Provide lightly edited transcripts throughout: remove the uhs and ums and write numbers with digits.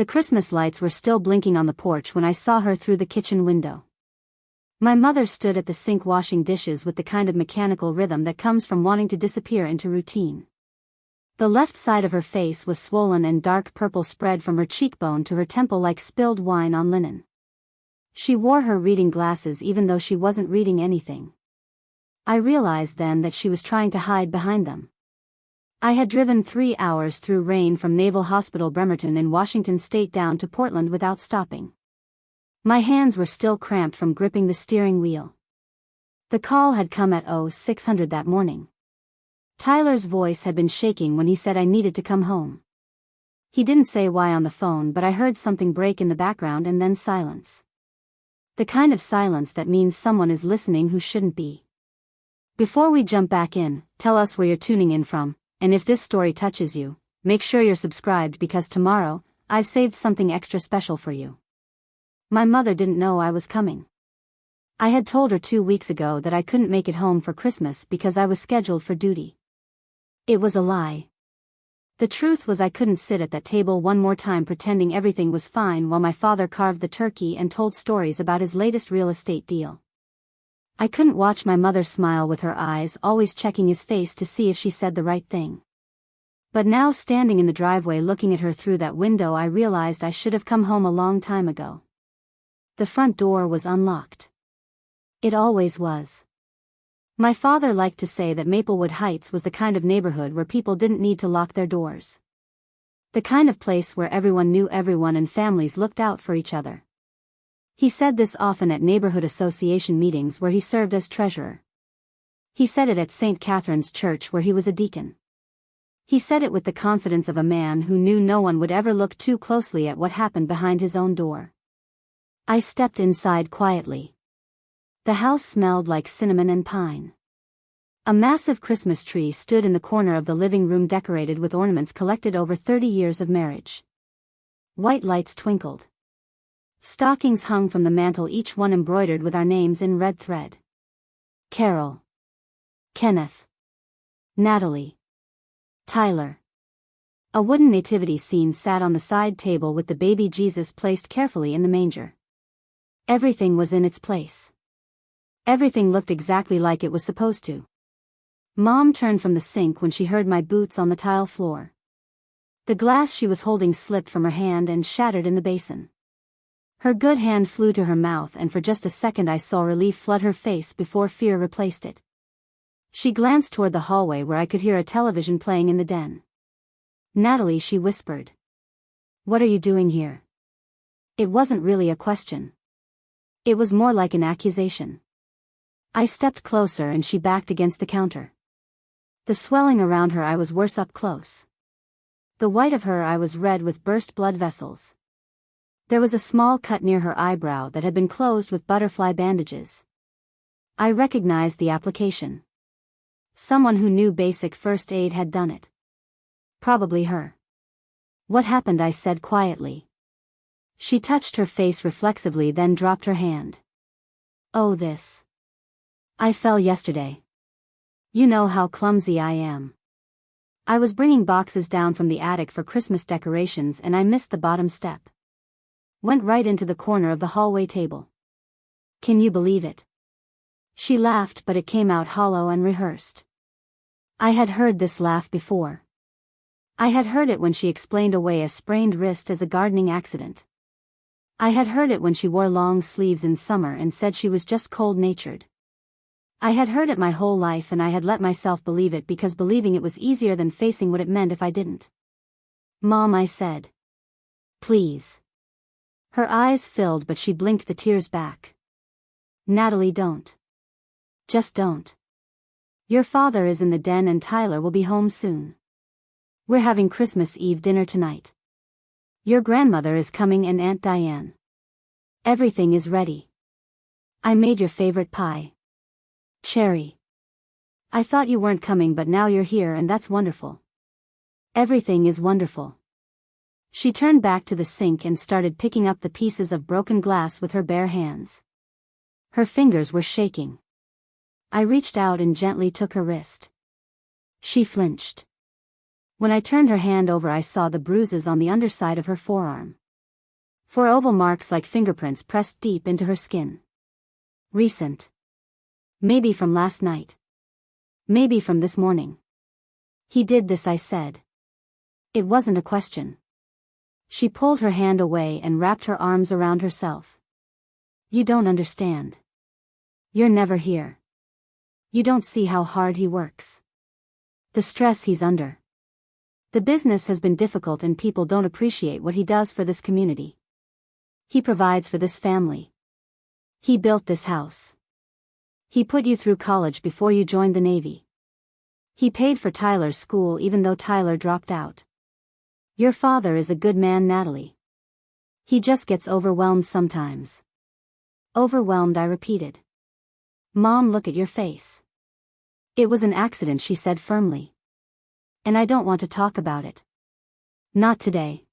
The Christmas lights were still blinking on the porch when I saw her through the kitchen window. My mother stood at the sink washing dishes with the kind of mechanical rhythm that comes from wanting to disappear into routine. The left side of her face was swollen and dark purple spread from her cheekbone to her temple like spilled wine on linen. She wore her reading glasses even though she wasn't reading anything. I realized then that she was trying to hide behind them. I had driven 3 hours through rain from Naval Hospital Bremerton in Washington State down to Portland without stopping. My hands were still cramped from gripping the steering wheel. The call had come at 0600 that morning. Tyler's voice had been shaking when he said I needed to come home. He didn't say why on the phone, but I heard something break in the background and then silence. The kind of silence that means someone is listening who shouldn't be. Before we jump back in, tell us where you're tuning in from, and if this story touches you, make sure you're subscribed because tomorrow, I've saved something extra special for you. My mother didn't know I was coming. I had told her 2 weeks ago that I couldn't make it home for Christmas because I was scheduled for duty. It was a lie. The truth was I couldn't sit at that table one more time pretending everything was fine while my father carved the turkey and told stories about his latest real estate deal. I couldn't watch my mother smile with her eyes always checking his face to see if she said the right thing. But now standing in the driveway looking at her through that window I realized I should have come home a long time ago. The front door was unlocked. It always was. My father liked to say that Maplewood Heights was the kind of neighborhood where people didn't need to lock their doors. The kind of place where everyone knew everyone and families looked out for each other. He said this often at neighborhood association meetings where he served as treasurer. He said it at St. Catherine's Church where he was a deacon. He said it with the confidence of a man who knew no one would ever look too closely at what happened behind his own door. I stepped inside quietly. The house smelled like cinnamon and pine. A massive Christmas tree stood in the corner of the living room decorated with ornaments collected over 30 years of marriage. White lights twinkled. Stockings hung from the mantel, each one embroidered with our names in red thread. Carol. Kenneth. Natalie. Tyler. A wooden nativity scene sat on the side table with the baby Jesus placed carefully in the manger. Everything was in its place. Everything looked exactly like it was supposed to. Mom turned from the sink when she heard my boots on the tile floor. The glass she was holding slipped from her hand and shattered in the basin. Her good hand flew to her mouth and for just a second I saw relief flood her face before fear replaced it. She glanced toward the hallway where I could hear a television playing in the den. Natalie, she whispered. What are you doing here? It wasn't really a question. It was more like an accusation. I stepped closer and she backed against the counter. The swelling around her eye was worse up close. The white of her eye was red with burst blood vessels. There was a small cut near her eyebrow that had been closed with butterfly bandages. I recognized the application. Someone who knew basic first aid had done it. Probably her. What happened? I said quietly. She touched her face reflexively then dropped her hand. Oh, this. I fell yesterday. You know how clumsy I am. I was bringing boxes down from the attic for Christmas decorations and I missed the bottom step. Went right into the corner of the hallway table. Can you believe it? She laughed, but it came out hollow and rehearsed. I had heard this laugh before. I had heard it when she explained away a sprained wrist as a gardening accident. I had heard it when she wore long sleeves in summer and said she was just cold-natured. I had heard it my whole life and I had let myself believe it because believing it was easier than facing what it meant if I didn't. Mom, I said. Please. Her eyes filled but she blinked the tears back. Natalie, don't. Just don't. Your father is in the den and Tyler will be home soon. We're having Christmas Eve dinner tonight. Your grandmother is coming and Aunt Diane. Everything is ready. I made your favorite pie. Cherry. I thought you weren't coming but now you're here and that's wonderful. Everything is wonderful. She turned back to the sink and started picking up the pieces of broken glass with her bare hands. Her fingers were shaking. I reached out and gently took her wrist. She flinched. When I turned her hand over I saw the bruises on the underside of her forearm. 4 oval marks like fingerprints pressed deep into her skin. Recent. Maybe from last night. Maybe from this morning. He did this, I said. It wasn't a question. She pulled her hand away and wrapped her arms around herself. You don't understand. You're never here. You don't see how hard he works. The stress he's under. The business has been difficult and people don't appreciate what he does for this community. He provides for this family. He built this house. He put you through college before you joined the Navy. He paid for Tyler's school even though Tyler dropped out. Your father is a good man, Natalie. He just gets overwhelmed sometimes. Overwhelmed, I repeated. Mom, look at your face. It was an accident, she said firmly. And I don't want to talk about it. Not today.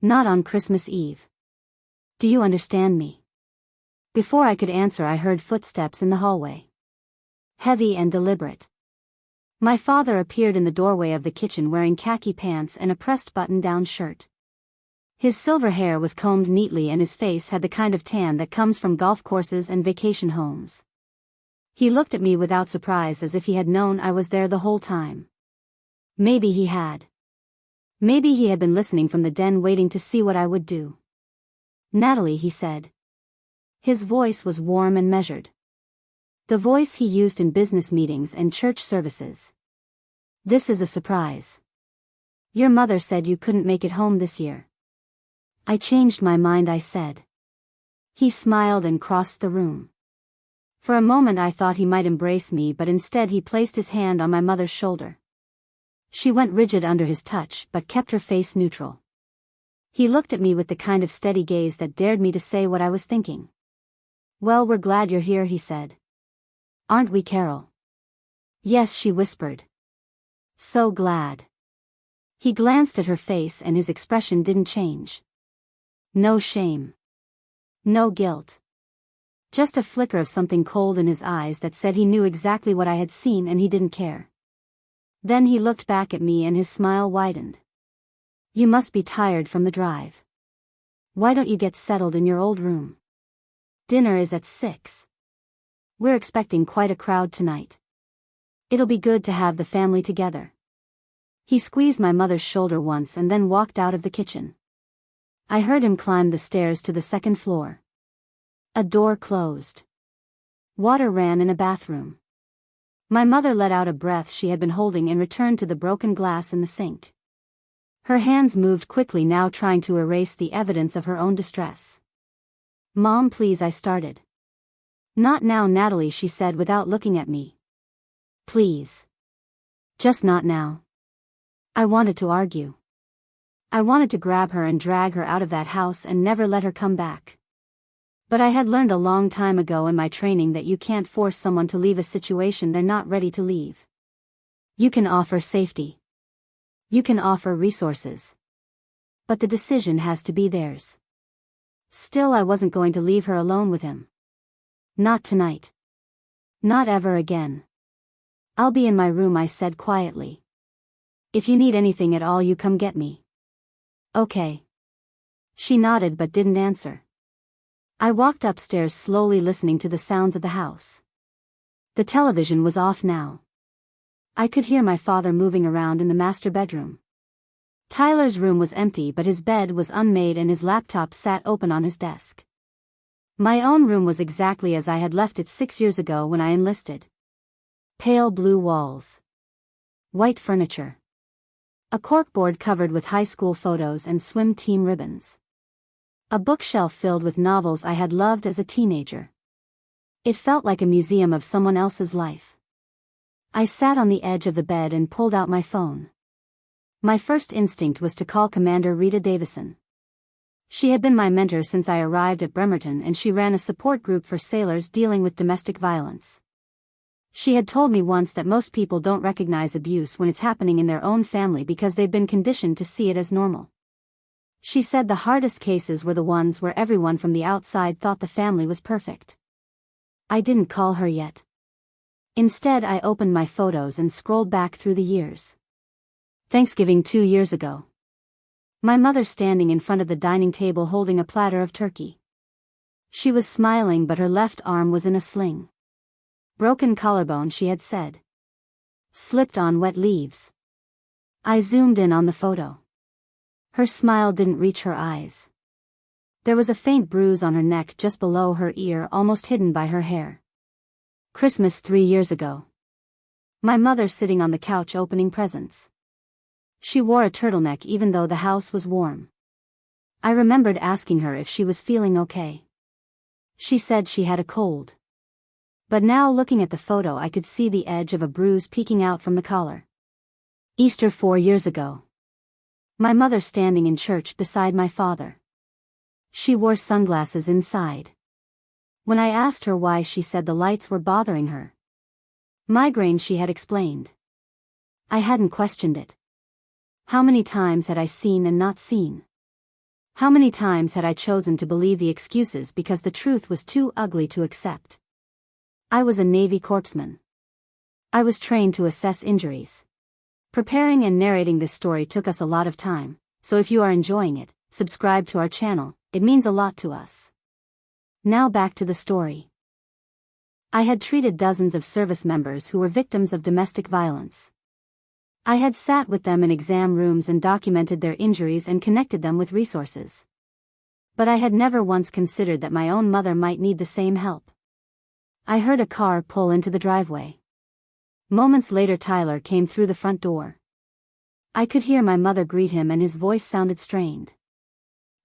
Not on Christmas Eve. Do you understand me? Before I could answer, I heard footsteps in the hallway. Heavy and deliberate. My father appeared in the doorway of the kitchen wearing khaki pants and a pressed button-down shirt. His silver hair was combed neatly and his face had the kind of tan that comes from golf courses and vacation homes. He looked at me without surprise, as if he had known I was there the whole time. Maybe he had. Maybe he had been listening from the den waiting to see what I would do. Natalie, he said. His voice was warm and measured. The voice he used in business meetings and church services. This is a surprise. Your mother said you couldn't make it home this year. I changed my mind, I said. He smiled and crossed the room. For a moment I thought he might embrace me, but instead he placed his hand on my mother's shoulder. She went rigid under his touch but kept her face neutral. He looked at me with the kind of steady gaze that dared me to say what I was thinking. Well, we're glad you're here, he said. Aren't we, Carol? Yes, she whispered. So glad. He glanced at her face and his expression didn't change. No shame. No guilt. Just a flicker of something cold in his eyes that said he knew exactly what I had seen and he didn't care. Then he looked back at me and his smile widened. You must be tired from the drive. Why don't you get settled in your old room? Dinner is at 6. We're expecting quite a crowd tonight. It'll be good to have the family together. He squeezed my mother's shoulder once and then walked out of the kitchen. I heard him climb the stairs to the second floor. A door closed. Water ran in a bathroom. My mother let out a breath she had been holding and returned to the broken glass in the sink. Her hands moved quickly now, trying to erase the evidence of her own distress. Mom, please, I started. Not now, Natalie, she said without looking at me. Please. Just not now. I wanted to argue. I wanted to grab her and drag her out of that house and never let her come back. But I had learned a long time ago in my training that you can't force someone to leave a situation they're not ready to leave. You can offer safety. You can offer resources. But the decision has to be theirs. Still, I wasn't going to leave her alone with him. Not tonight. Not ever again. I'll be in my room, I said quietly. If you need anything at all, you come get me. Okay. She nodded but didn't answer. I walked upstairs slowly, listening to the sounds of the house. The television was off now. I could hear my father moving around in the master bedroom. Tyler's room was empty, but his bed was unmade and his laptop sat open on his desk. My own room was exactly as I had left it 6 years ago when I enlisted. Pale blue walls. White furniture. A corkboard covered with high school photos and swim team ribbons. A bookshelf filled with novels I had loved as a teenager. It felt like a museum of someone else's life. I sat on the edge of the bed and pulled out my phone. My first instinct was to call Commander Rita Davison. She had been my mentor since I arrived at Bremerton, and she ran a support group for sailors dealing with domestic violence. She had told me once that most people don't recognize abuse when it's happening in their own family because they've been conditioned to see it as normal. She said the hardest cases were the ones where everyone from the outside thought the family was perfect. I didn't call her yet. Instead, I opened my photos and scrolled back through the years. Thanksgiving 2 years ago. My mother standing in front of the dining table holding a platter of turkey. She was smiling but her left arm was in a sling. Broken collarbone, she had said. Slipped on wet leaves. I zoomed in on the photo. Her smile didn't reach her eyes. There was a faint bruise on her neck just below her ear, almost hidden by her hair. Christmas 3 years ago. My mother sitting on the couch opening presents. She wore a turtleneck even though the house was warm. I remembered asking her if she was feeling okay. She said she had a cold. But now looking at the photo I could see the edge of a bruise peeking out from the collar. Easter 4 years ago. My mother standing in church beside my father. She wore sunglasses inside. When I asked her why, she said the lights were bothering her. Migraine, she had explained. I hadn't questioned it. How many times had I seen and not seen? How many times had I chosen to believe the excuses because the truth was too ugly to accept? I was a Navy corpsman. I was trained to assess injuries. Preparing and narrating this story took us a lot of time, so if you are enjoying it, subscribe to our channel, it means a lot to us. Now back to the story. I had treated dozens of service members who were victims of domestic violence. I had sat with them in exam rooms and documented their injuries and connected them with resources. But I had never once considered that my own mother might need the same help. I heard a car pull into the driveway. Moments later, Tyler came through the front door. I could hear my mother greet him and his voice sounded strained.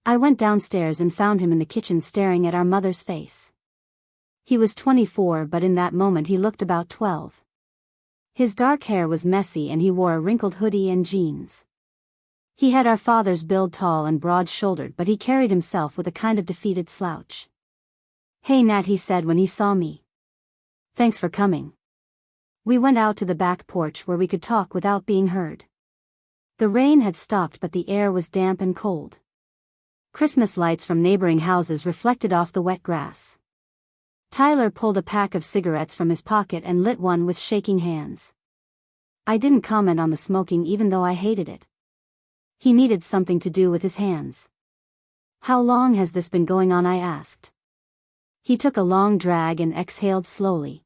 I went downstairs and found him in the kitchen staring at our mother's face. He was 24, but in that moment he looked about 12. His dark hair was messy and he wore a wrinkled hoodie and jeans. He had our father's build, tall and broad-shouldered, but he carried himself with a kind of defeated slouch. "Hey Nat," he said when he saw me. "Thanks for coming." We went out to the back porch where we could talk without being heard. The rain had stopped but the air was damp and cold. Christmas lights from neighboring houses reflected off the wet grass. Tyler pulled a pack of cigarettes from his pocket and lit one with shaking hands. I didn't comment on the smoking even though I hated it. He needed something to do with his hands. "How long has this been going on?" I asked. He took a long drag and exhaled slowly.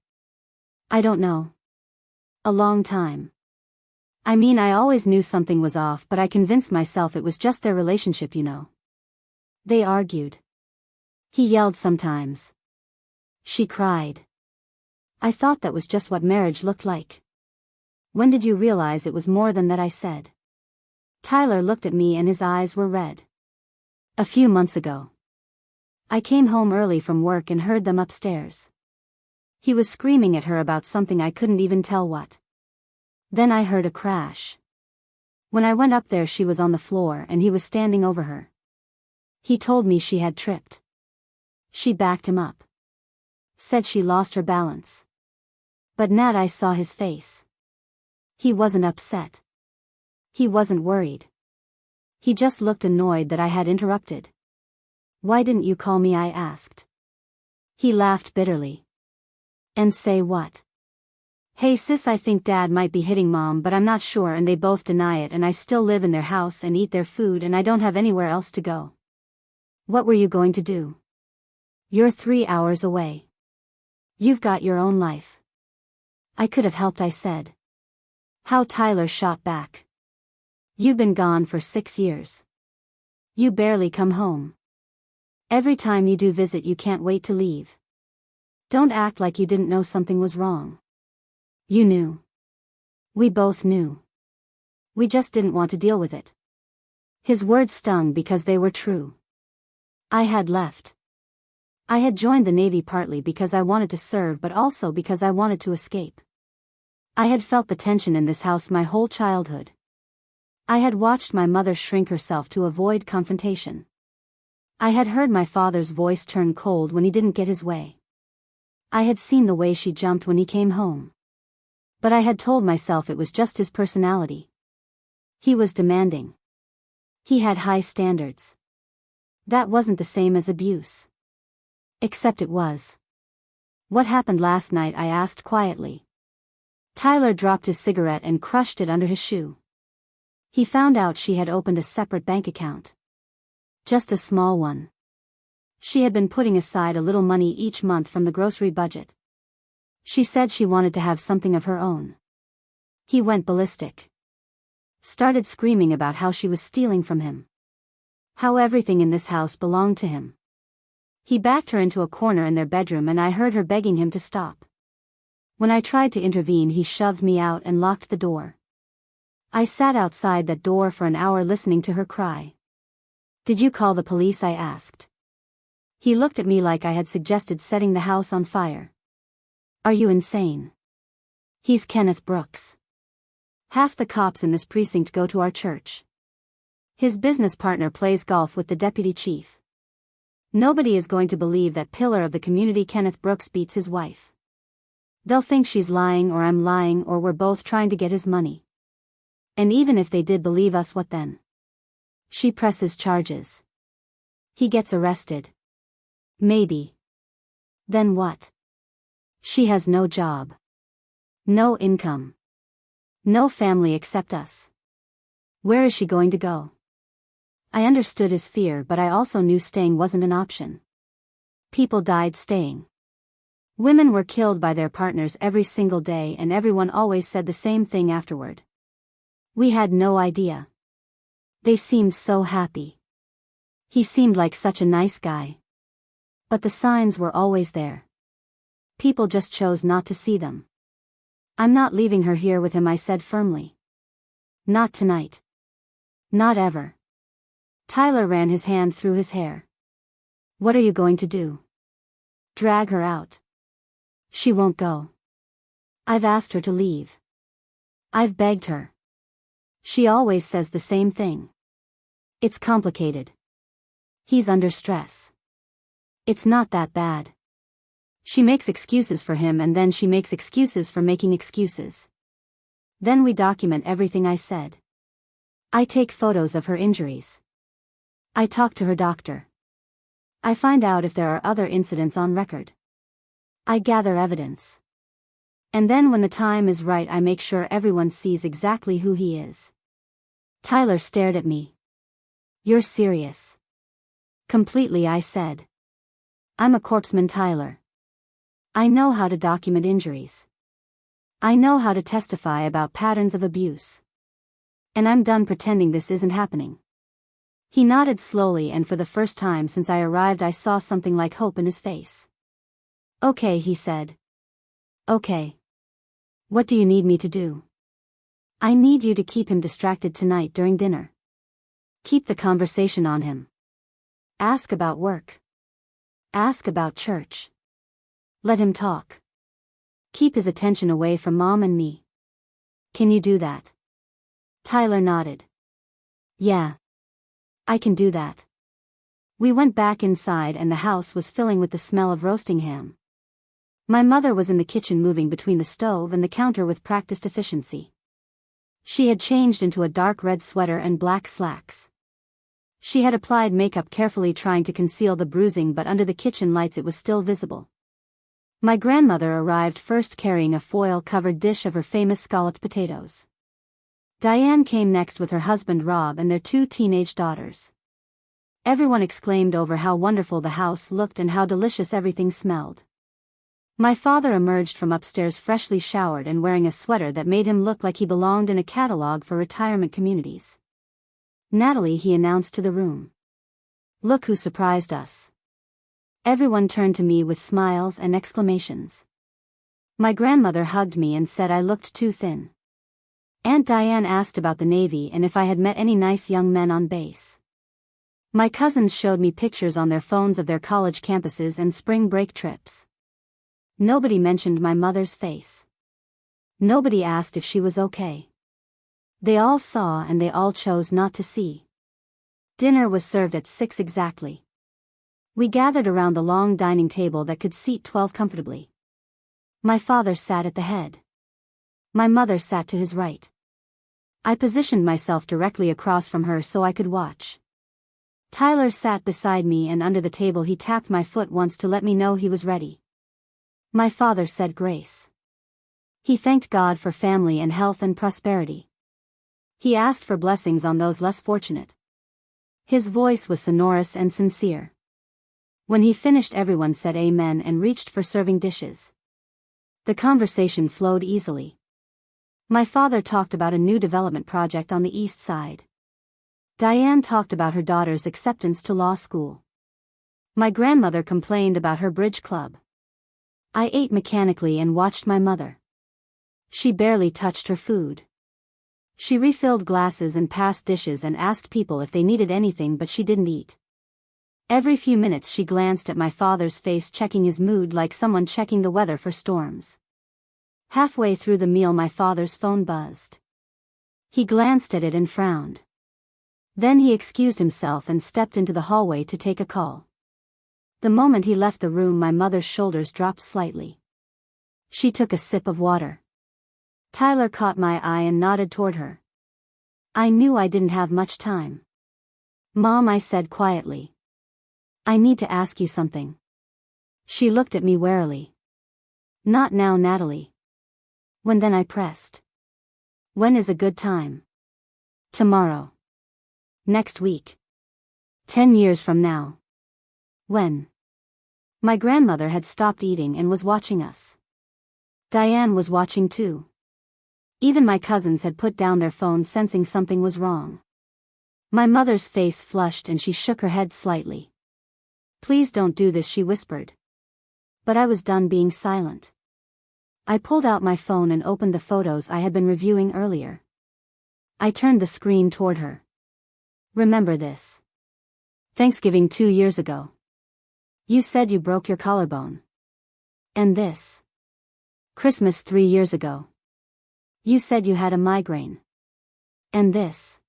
"I don't know. A long time. I mean, I always knew something was off, but I convinced myself it was just their relationship, you know. They argued. He yelled sometimes. She cried. I thought that was just what marriage looked like." "When did you realize it was more than that?" I said. Tyler looked at me and his eyes were red. "A few months ago. I came home early from work and heard them upstairs. He was screaming at her about something, I couldn't even tell what. Then I heard a crash. When I went up there she was on the floor and he was standing over her. He told me she had tripped. She backed him up. Said she lost her balance. But Nat, I saw his face. He wasn't upset. He wasn't worried. He just looked annoyed that I had interrupted. "Why didn't you call me?" I asked. He laughed bitterly. "And say what?" "Hey sis, I think Dad might be hitting Mom, but I'm not sure, and they both deny it, and I still live in their house and eat their food and I don't have anywhere else to go." "What were you going to do? You're 3 hours away. You've got your own life." "I could have helped," I said. How Tyler shot back. "You've been gone for 6 years. You barely come home. Every time you do visit you can't wait to leave. Don't act like you didn't know something was wrong. You knew. We both knew. We just didn't want to deal with it." His words stung because they were true. I had left. I had joined the Navy partly because I wanted to serve, but also because I wanted to escape. I had felt the tension in this house my whole childhood. I had watched my mother shrink herself to avoid confrontation. I had heard my father's voice turn cold when he didn't get his way. I had seen the way she jumped when he came home. But I had told myself it was just his personality. He was demanding. He had high standards. That wasn't the same as abuse. Except it was. "What happened last night?" I asked quietly. Tyler dropped his cigarette and crushed it under his shoe. He found out she had opened a separate bank account. Just a small one. She had been putting aside a little money each month from the grocery budget. She said she wanted to have something of her own. He went ballistic. Started screaming about how she was stealing from him. How everything in this house belonged to him. He backed her into a corner in their bedroom and I heard her begging him to stop. When I tried to intervene, he shoved me out and locked the door. I sat outside that door for an hour listening to her cry. "Did you call the police?" I asked. He looked at me like I had suggested setting the house on fire. "Are you insane? He's Kenneth Brooks. Half the cops in this precinct go to our church. His business partner plays golf with the deputy chief. Nobody is going to believe that pillar of the community Kenneth Brooks beats his wife. They'll think she's lying or I'm lying or we're both trying to get his money. And even if they did believe us, what then? She presses charges. He gets arrested. Maybe. Then what? She has no job. No income. No family except us. Where is she going to go?" I understood his fear, but I also knew staying wasn't an option. People died staying. Women were killed by their partners every single day, and everyone always said the same thing afterward. We had no idea. They seemed so happy. He seemed like such a nice guy. But the signs were always there. People just chose not to see them. "I'm not leaving her here with him," I said firmly. "Not tonight. Not ever." Tyler ran his hand through his hair. "What are you going to do? Drag her out?" "She won't go. I've asked her to leave. I've begged her. She always says the same thing. It's complicated. He's under stress. It's not that bad. She makes excuses for him and then she makes excuses for making excuses. Then we document everything," I said. "I take photos of her injuries. I talk to her doctor. I find out if there are other incidents on record. I gather evidence. And then when the time is right, I make sure everyone sees exactly who he is." Tyler stared at me. "You're serious?" "Completely," I said. "I'm a corpseman, Tyler. I know how to document injuries. I know how to testify about patterns of abuse. And I'm done pretending this isn't happening." He nodded slowly, and for the first time since I arrived I saw something like hope in his face. "Okay," he said. "Okay. What do you need me to do?" "I need you to keep him distracted tonight during dinner. Keep the conversation on him. Ask about work. Ask about church. Let him talk. Keep his attention away from Mom and me. Can you do that?" Tyler nodded. "Yeah. I can do that." We went back inside and the house was filling with the smell of roasting ham. My mother was in the kitchen moving between the stove and the counter with practiced efficiency. She had changed into a dark red sweater and black slacks. She had applied makeup carefully, trying to conceal the bruising, but under the kitchen lights it was still visible. My grandmother arrived first, carrying a foil-covered dish of her famous scalloped potatoes. Diane came next with her husband Rob and their 2 teenage daughters. Everyone exclaimed over how wonderful the house looked and how delicious everything smelled. My father emerged from upstairs freshly showered and wearing a sweater that made him look like he belonged in a catalog for retirement communities. "Natalie," he announced to the room. "Look who surprised us." Everyone turned to me with smiles and exclamations. My grandmother hugged me and said I looked too thin. Aunt Diane asked about the Navy and if I had met any nice young men on base. My cousins showed me pictures on their phones of their college campuses and spring break trips. Nobody mentioned my mother's face. Nobody asked if she was okay. They all saw and they all chose not to see. Dinner was served at 6 exactly. We gathered around the long dining table that could seat 12 comfortably. My father sat at the head. My mother sat to his right. I positioned myself directly across from her so I could watch. Tyler sat beside me, and under the table he tapped my foot once to let me know he was ready. My father said grace. He thanked God for family and health and prosperity. He asked for blessings on those less fortunate. His voice was sonorous and sincere. When he finished, everyone said amen and reached for serving dishes. The conversation flowed easily. My father talked about a new development project on the east side. Diane talked about her daughter's acceptance to law school. My grandmother complained about her bridge club. I ate mechanically and watched my mother. She barely touched her food. She refilled glasses and passed dishes and asked people if they needed anything, but she didn't eat. Every few minutes she glanced at my father's face, checking his mood like someone checking the weather for storms. Halfway through the meal my father's phone buzzed. He glanced at it and frowned. Then he excused himself and stepped into the hallway to take a call. The moment he left the room, my mother's shoulders dropped slightly. She took a sip of water. Tyler caught my eye and nodded toward her. I knew I didn't have much time. Mom, I said quietly. I need to ask you something. She looked at me warily. Not now, Natalie. When? Then I pressed. When is a good time? Tomorrow. Next week. 10 years from now. When? My grandmother had stopped eating and was watching us. Diane was watching too. Even my cousins had put down their phones, sensing something was wrong. My mother's face flushed and she shook her head slightly. Please don't do this, she whispered. But I was done being silent. I pulled out my phone and opened the photos I had been reviewing earlier. I turned the screen toward her. Remember this? Thanksgiving 2 years ago. You said you broke your collarbone. And this? Christmas 3 years ago. You said you had a migraine. And this?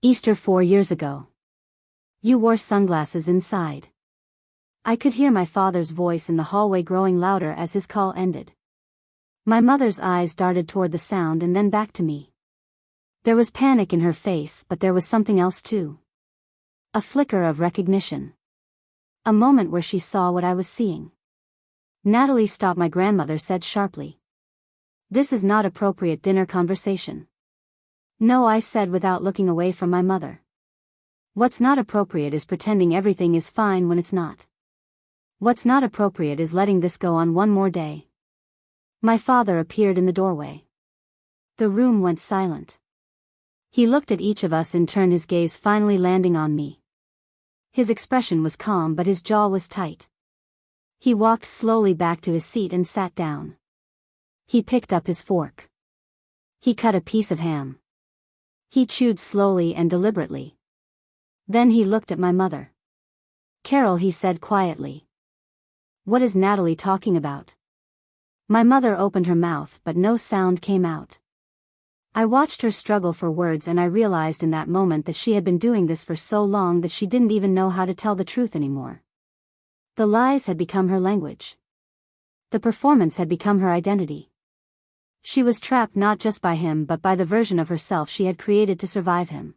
Easter 4 years ago. You wore sunglasses inside. I could hear my father's voice in the hallway growing louder as his call ended. My mother's eyes darted toward the sound and then back to me. There was panic in her face, but there was something else too. A flicker of recognition. A moment where she saw what I was seeing. Natalie, stop, my grandmother said sharply. This is not appropriate dinner conversation. No, I said without looking away from my mother. What's not appropriate is pretending everything is fine when it's not. What's not appropriate is letting this go on one more day. My father appeared in the doorway. The room went silent. He looked at each of us in turn, his gaze finally landing on me. His expression was calm, but his jaw was tight. He walked slowly back to his seat and sat down. He picked up his fork. He cut a piece of ham. He chewed slowly and deliberately. Then he looked at my mother. Carol, he said quietly. What is Natalie talking about? My mother opened her mouth, but no sound came out. I watched her struggle for words, and I realized in that moment that she had been doing this for so long that she didn't even know how to tell the truth anymore. The lies had become her language. The performance had become her identity. She was trapped not just by him but by the version of herself she had created to survive him.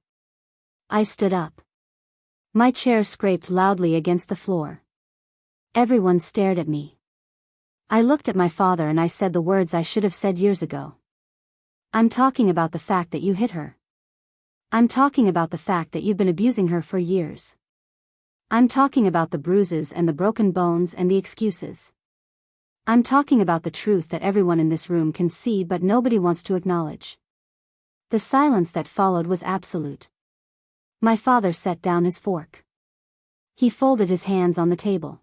I stood up. My chair scraped loudly against the floor. Everyone stared at me. I looked at my father and I said the words I should have said years ago. I'm talking about the fact that you hit her. I'm talking about the fact that you've been abusing her for years. I'm talking about the bruises and the broken bones and the excuses. I'm talking about the truth that everyone in this room can see but nobody wants to acknowledge. The silence that followed was absolute. My father set down his fork. He folded his hands on the table.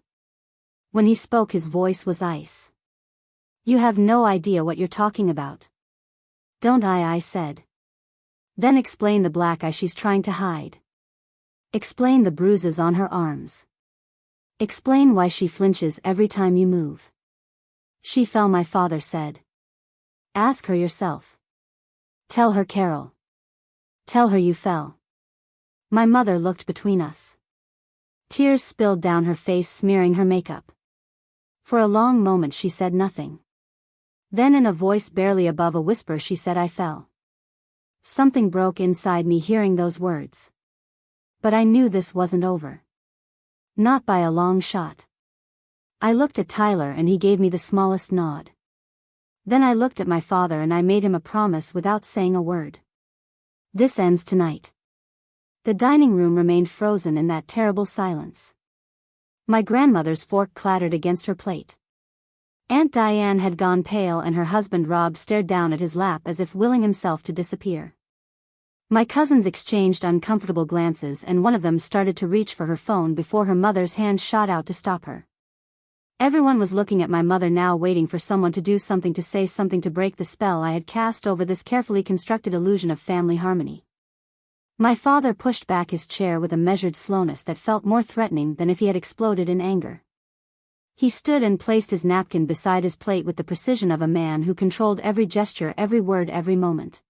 When he spoke, his voice was ice. You have no idea what you're talking about. Don't I said. Then explain the black eye she's trying to hide. Explain the bruises on her arms. Explain why she flinches every time you move. She fell, my father said. Ask her yourself. Tell her, Carol. Tell her you fell. My mother looked between us. Tears spilled down her face, smearing her makeup. For a long moment she said nothing. Then in a voice barely above a whisper she said, I fell. Something broke inside me hearing those words. But I knew this wasn't over. Not by a long shot. I looked at Tyler and he gave me the smallest nod. Then I looked at my father and I made him a promise without saying a word. This ends tonight. The dining room remained frozen in that terrible silence. My grandmother's fork clattered against her plate. Aunt Diane had gone pale and her husband Rob stared down at his lap as if willing himself to disappear. My cousins exchanged uncomfortable glances and one of them started to reach for her phone before her mother's hand shot out to stop her. Everyone was looking at my mother now, waiting for someone to do something, to say something to break the spell I had cast over this carefully constructed illusion of family harmony. My father pushed back his chair with a measured slowness that felt more threatening than if he had exploded in anger. He stood and placed his napkin beside his plate with the precision of a man who controlled every gesture, every word, every moment.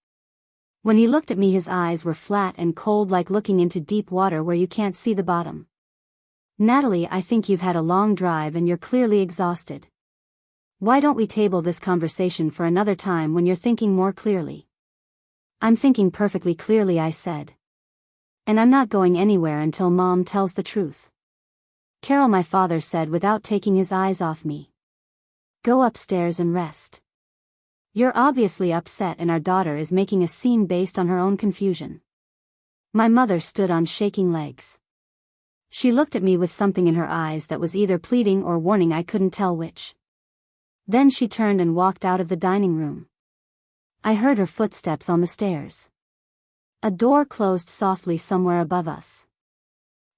When he looked at me, his eyes were flat and cold, like looking into deep water where you can't see the bottom. "Natalie, I think you've had a long drive and you're clearly exhausted. Why don't we table this conversation for another time when you're thinking more clearly?" "I'm thinking perfectly clearly," I said. "And I'm not going anywhere until Mom tells the truth." "Carol," my father said without taking his eyes off me. "Go upstairs and rest. You're obviously upset and our daughter is making a scene based on her own confusion." My mother stood on shaking legs. She looked at me with something in her eyes that was either pleading or warning, I couldn't tell which. Then she turned and walked out of the dining room. I heard her footsteps on the stairs. A door closed softly somewhere above us.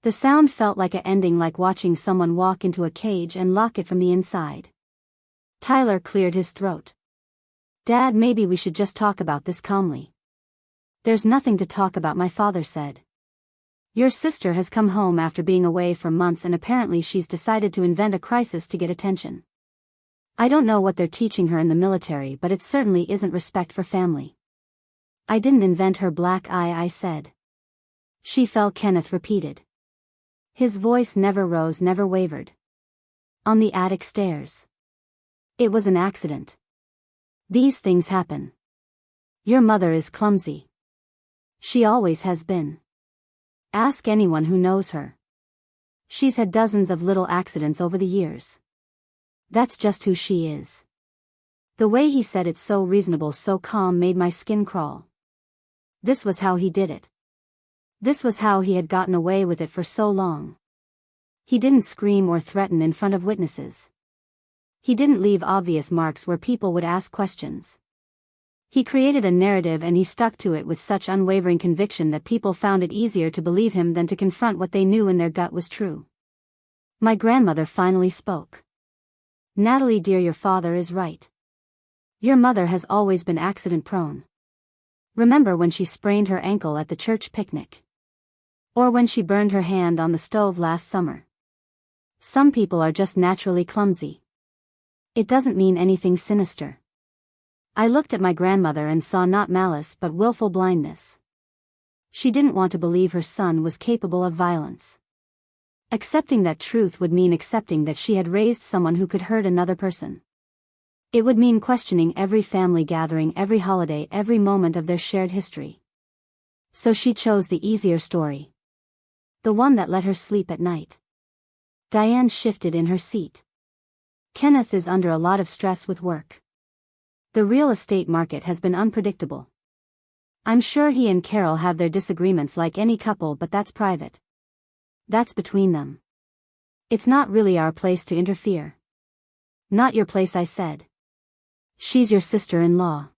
The sound felt like an ending, like watching someone walk into a cage and lock it from the inside. Tyler cleared his throat. "Dad, maybe we should just talk about this calmly." "There's nothing to talk about," my father said. "Your sister has come home after being away for months and apparently she's decided to invent a crisis to get attention. I don't know what they're teaching her in the military, but it certainly isn't respect for family." "I didn't invent her, black eye," I said. "She fell," Kenneth repeated. His voice never rose, never wavered. "On the attic stairs. It was an accident. These things happen. Your mother is clumsy. She always has been. Ask anyone who knows her. She's had dozens of little accidents over the years. That's just who she is." The way he said it, so reasonable, so calm, made my skin crawl. This was how he did it. This was how he had gotten away with it for so long. He didn't scream or threaten in front of witnesses. He didn't leave obvious marks where people would ask questions. He created a narrative and he stuck to it with such unwavering conviction that people found it easier to believe him than to confront what they knew in their gut was true. My grandmother finally spoke. "Natalie dear, your father is right. Your mother has always been accident-prone. Remember when she sprained her ankle at the church picnic? Or when she burned her hand on the stove last summer? Some people are just naturally clumsy. It doesn't mean anything sinister." I looked at my grandmother and saw not malice but willful blindness. She didn't want to believe her son was capable of violence. Accepting that truth would mean accepting that she had raised someone who could hurt another person. It would mean questioning every family gathering, every holiday, every moment of their shared history. So she chose the easier story. The one that let her sleep at night. Diane shifted in her seat. "Kenneth is under a lot of stress with work. The real estate market has been unpredictable. I'm sure he and Carol have their disagreements like any couple, but that's private. That's between them. It's not really our place to interfere." "Not your place," I said. "She's your sister-in-law.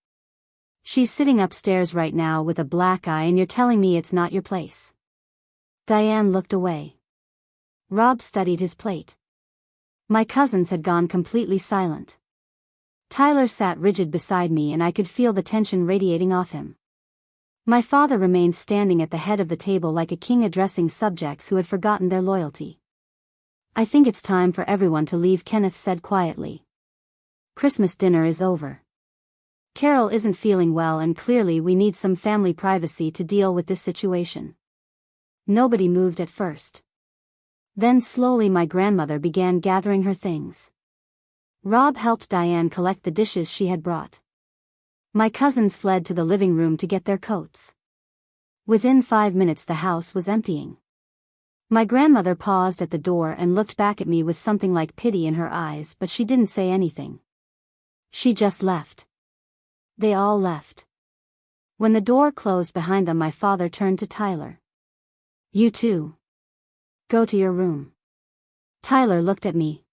She's sitting upstairs right now with a black eye and you're telling me it's not your place." Diane looked away. Rob studied his plate. My cousins had gone completely silent. Tyler sat rigid beside me and I could feel the tension radiating off him. My father remained standing at the head of the table like a king addressing subjects who had forgotten their loyalty. "I think it's time for everyone to leave," Kenneth said quietly. "Christmas dinner is over. Carol isn't feeling well and clearly we need some family privacy to deal with this situation." Nobody moved at first. Then slowly my grandmother began gathering her things. Rob helped Diane collect the dishes she had brought. My cousins fled to the living room to get their coats. Within 5 minutes the house was emptying. My grandmother paused at the door and looked back at me with something like pity in her eyes, but she didn't say anything. She just left. They all left. When the door closed behind them, my father turned to Tyler. "You too. Go to your room." Tyler looked at me.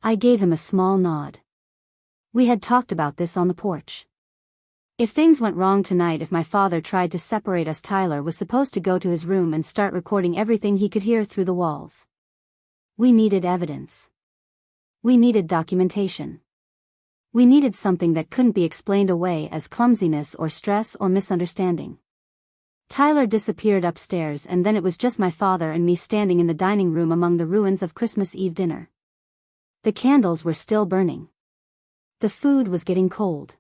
I gave him a small nod. We had talked about this on the porch. If things went wrong tonight, if my father tried to separate us, Tyler was supposed to go to his room and start recording everything he could hear through the walls. We needed evidence. We needed documentation. We needed something that couldn't be explained away as clumsiness or stress or misunderstanding. Tyler disappeared upstairs, and then it was just my father and me standing in the dining room among the ruins of Christmas Eve dinner. The candles were still burning. The food was getting cold.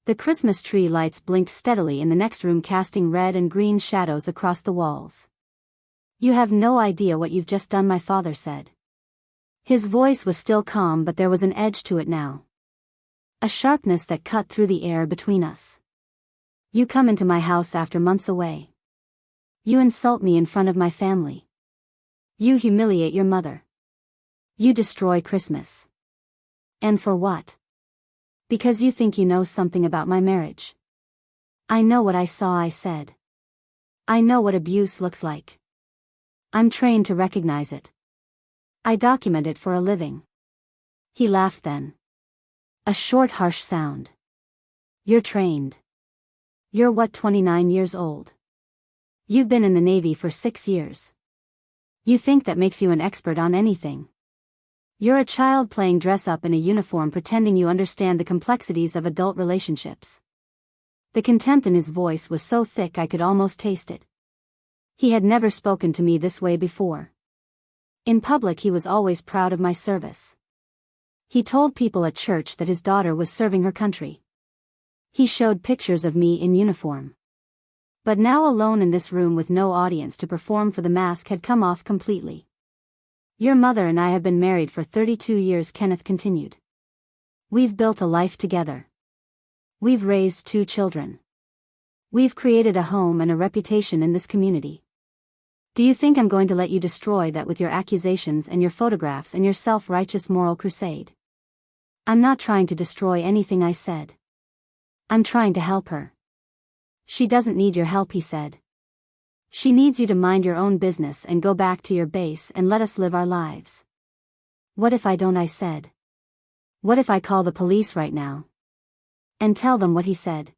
The Christmas tree lights blinked steadily in the next room, casting red and green shadows across the walls. "You have no idea what you've just done," my father said. His voice was still calm, but there was an edge to it now. A sharpness that cut through the air between us. "You come into my house after months away. You insult me in front of my family. You humiliate your mother. You destroy Christmas. And for what? Because you think you know something about my marriage." "I know what I saw," I said. "I know what abuse looks like. I'm trained to recognize it. I document it for a living." He laughed then. A short, harsh sound. "You're trained. You're what, 29 years old? You've been in the Navy for 6 years. You think that makes you an expert on anything? You're a child playing dress up in a uniform, pretending you understand the complexities of adult relationships." The contempt in his voice was so thick I could almost taste it. He had never spoken to me this way before. In public he was always proud of my service. He told people at church that his daughter was serving her country. He showed pictures of me in uniform. But now, alone in this room with no audience to perform for, the mask had come off completely. "Your mother and I have been married for 32 years, Kenneth continued. We've built a life together. We've raised 2 children. We've created a home and a reputation in this community. Do you think I'm going to let you destroy that with your accusations and your photographs and your self-righteous moral crusade?" "I'm not trying to destroy anything," I said. "I'm trying to help her." "She doesn't need your help," he said. "She needs you to mind your own business and go back to your base and let us live our lives." "What if I don't?" I said. "What if I call the police right now? And tell them what he said?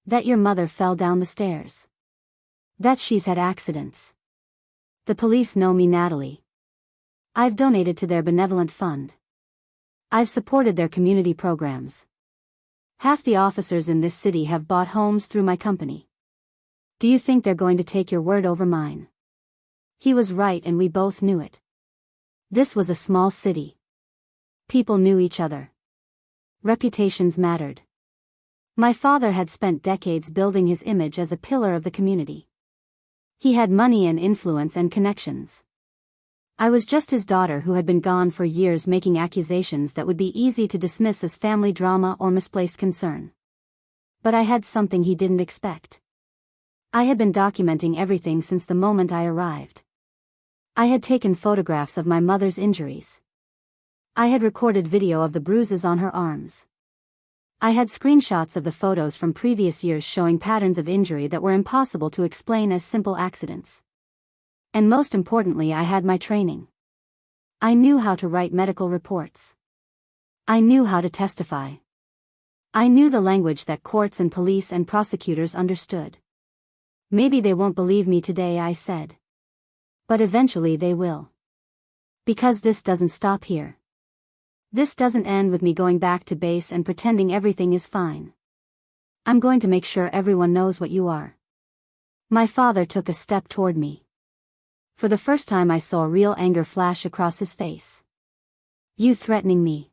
That your mother fell down the stairs. That she's had accidents. The police know me, Natalie. I've donated to their benevolent fund. I've supported their community programs. Half the officers in this city have bought homes through my company. Do you think they're going to take your word over mine?" He was right, and we both knew it. This was a small city. People knew each other. Reputations mattered. My father had spent decades building his image as a pillar of the community. He had money and influence and connections. I was just his daughter who had been gone for years, making accusations that would be easy to dismiss as family drama or misplaced concern. But I had something he didn't expect. I had been documenting everything since the moment I arrived. I had taken photographs of my mother's injuries. I had recorded video of the bruises on her arms. I had screenshots of the photos from previous years showing patterns of injury that were impossible to explain as simple accidents. And most importantly, I had my training. I knew how to write medical reports. I knew how to testify. I knew the language that courts and police and prosecutors understood. "Maybe they won't believe me today," I said. "But eventually they will. Because this doesn't stop here. This doesn't end with me going back to base and pretending everything is fine. I'm going to make sure everyone knows what you are." My father took a step toward me. For the first time I saw real anger flash across his face. "You threatening me?"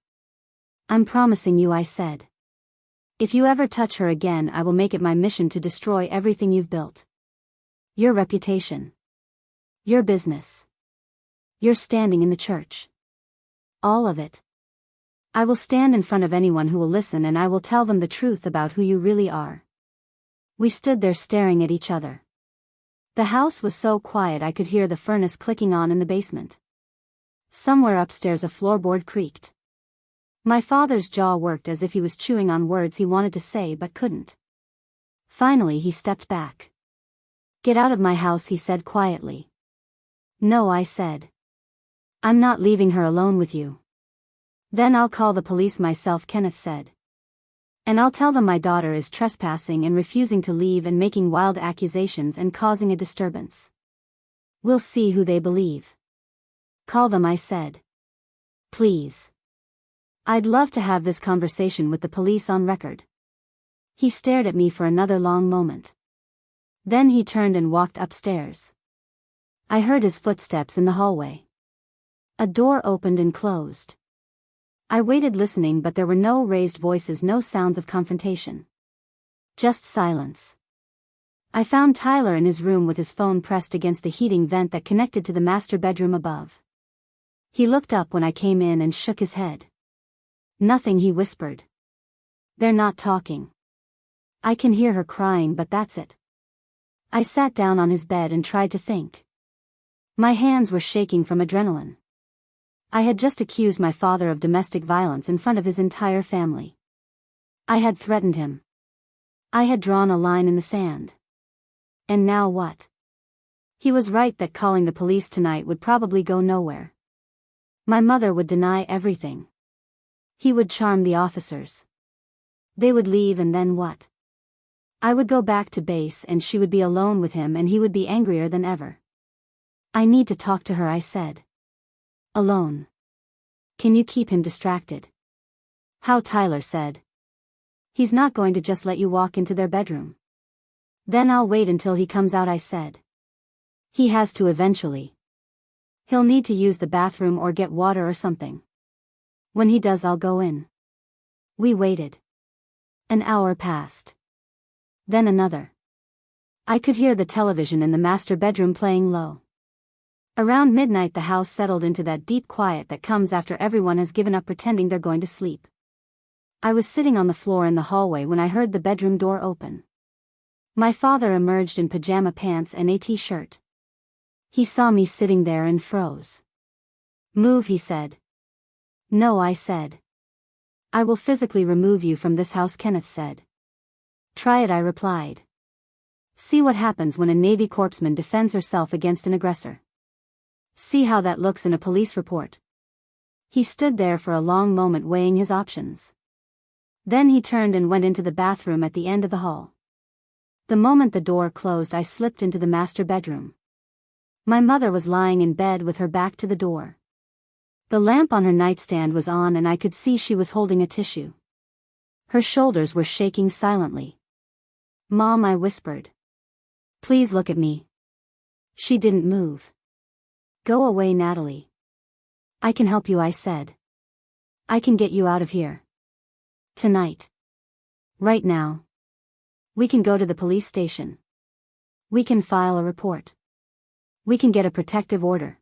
"I'm promising you," I said. "If you ever touch her again, I will make it my mission to destroy everything you've built. Your reputation. Your business. Your standing in the church. All of it. I will stand in front of anyone who will listen, and I will tell them the truth about who you really are." We stood there staring at each other. The house was so quiet I could hear the furnace clicking on in the basement. Somewhere upstairs a floorboard creaked. My father's jaw worked as if he was chewing on words he wanted to say but couldn't. Finally he stepped back. "Get out of my house," he said quietly. "No," I said. "I'm not leaving her alone with you." "Then I'll call the police myself," Kenneth said. "And I'll tell them my daughter is trespassing and refusing to leave and making wild accusations and causing a disturbance. We'll see who they believe." "Call them," I said. "Please. I'd love to have this conversation with the police on record." He stared at me for another long moment. Then he turned and walked upstairs. I heard his footsteps in the hallway. A door opened and closed. I waited listening, but there were no raised voices, no sounds of confrontation. Just silence. I found Tyler in his room with his phone pressed against the heating vent that connected to the master bedroom above. He looked up when I came in and shook his head. "Nothing," he whispered. "They're not talking. I can hear her crying, but that's it." I sat down on his bed and tried to think. My hands were shaking from adrenaline. I had just accused my father of domestic violence in front of his entire family. I had threatened him. I had drawn a line in the sand. And now what? He was right that calling the police tonight would probably go nowhere. My mother would deny everything. He would charm the officers. They would leave, and then what? I would go back to base and she would be alone with him and he would be angrier than ever. "I need to talk to her," I said. "Alone. Can you keep him distracted?" "How?" Tyler said. "He's not going to just let you walk into their bedroom." "Then I'll wait until he comes out," I said. "He has to eventually. He'll need to use the bathroom or get water or something. When he does, I'll go in." We waited. An hour passed. Then another. I could hear the television in the master bedroom playing low. Around midnight the house settled into that deep quiet that comes after everyone has given up pretending they're going to sleep. I was sitting on the floor in the hallway when I heard the bedroom door open. My father emerged in pajama pants and a t-shirt. He saw me sitting there and froze. "Move," he said. "No," I said. "I will physically remove you from this house," Kenneth said. "Try it," I replied. "See what happens when a Navy corpsman defends herself against an aggressor. See how that looks in a police report." He stood there for a long moment weighing his options. Then he turned and went into the bathroom at the end of the hall. The moment the door closed, I slipped into the master bedroom. My mother was lying in bed with her back to the door. The lamp on her nightstand was on and I could see she was holding a tissue. Her shoulders were shaking silently. "Mom," I whispered. "Please look at me." She didn't move. "Go away, Natalie." "I can help you," I said. "I can get you out of here. Tonight. Right now. We can go to the police station. We can file a report. We can get a protective order.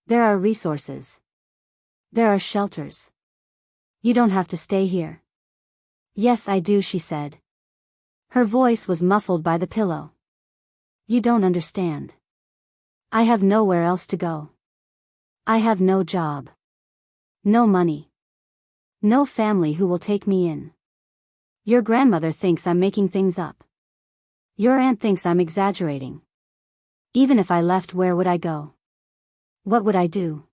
There are resources. There are shelters. You don't have to stay here." "Yes, I do," she said. Her voice was muffled by the pillow. "You don't understand. I have nowhere else to go. I have no job. No money. No family who will take me in. Your grandmother thinks I'm making things up. Your aunt thinks I'm exaggerating. Even if I left, where would I go? What would I do?"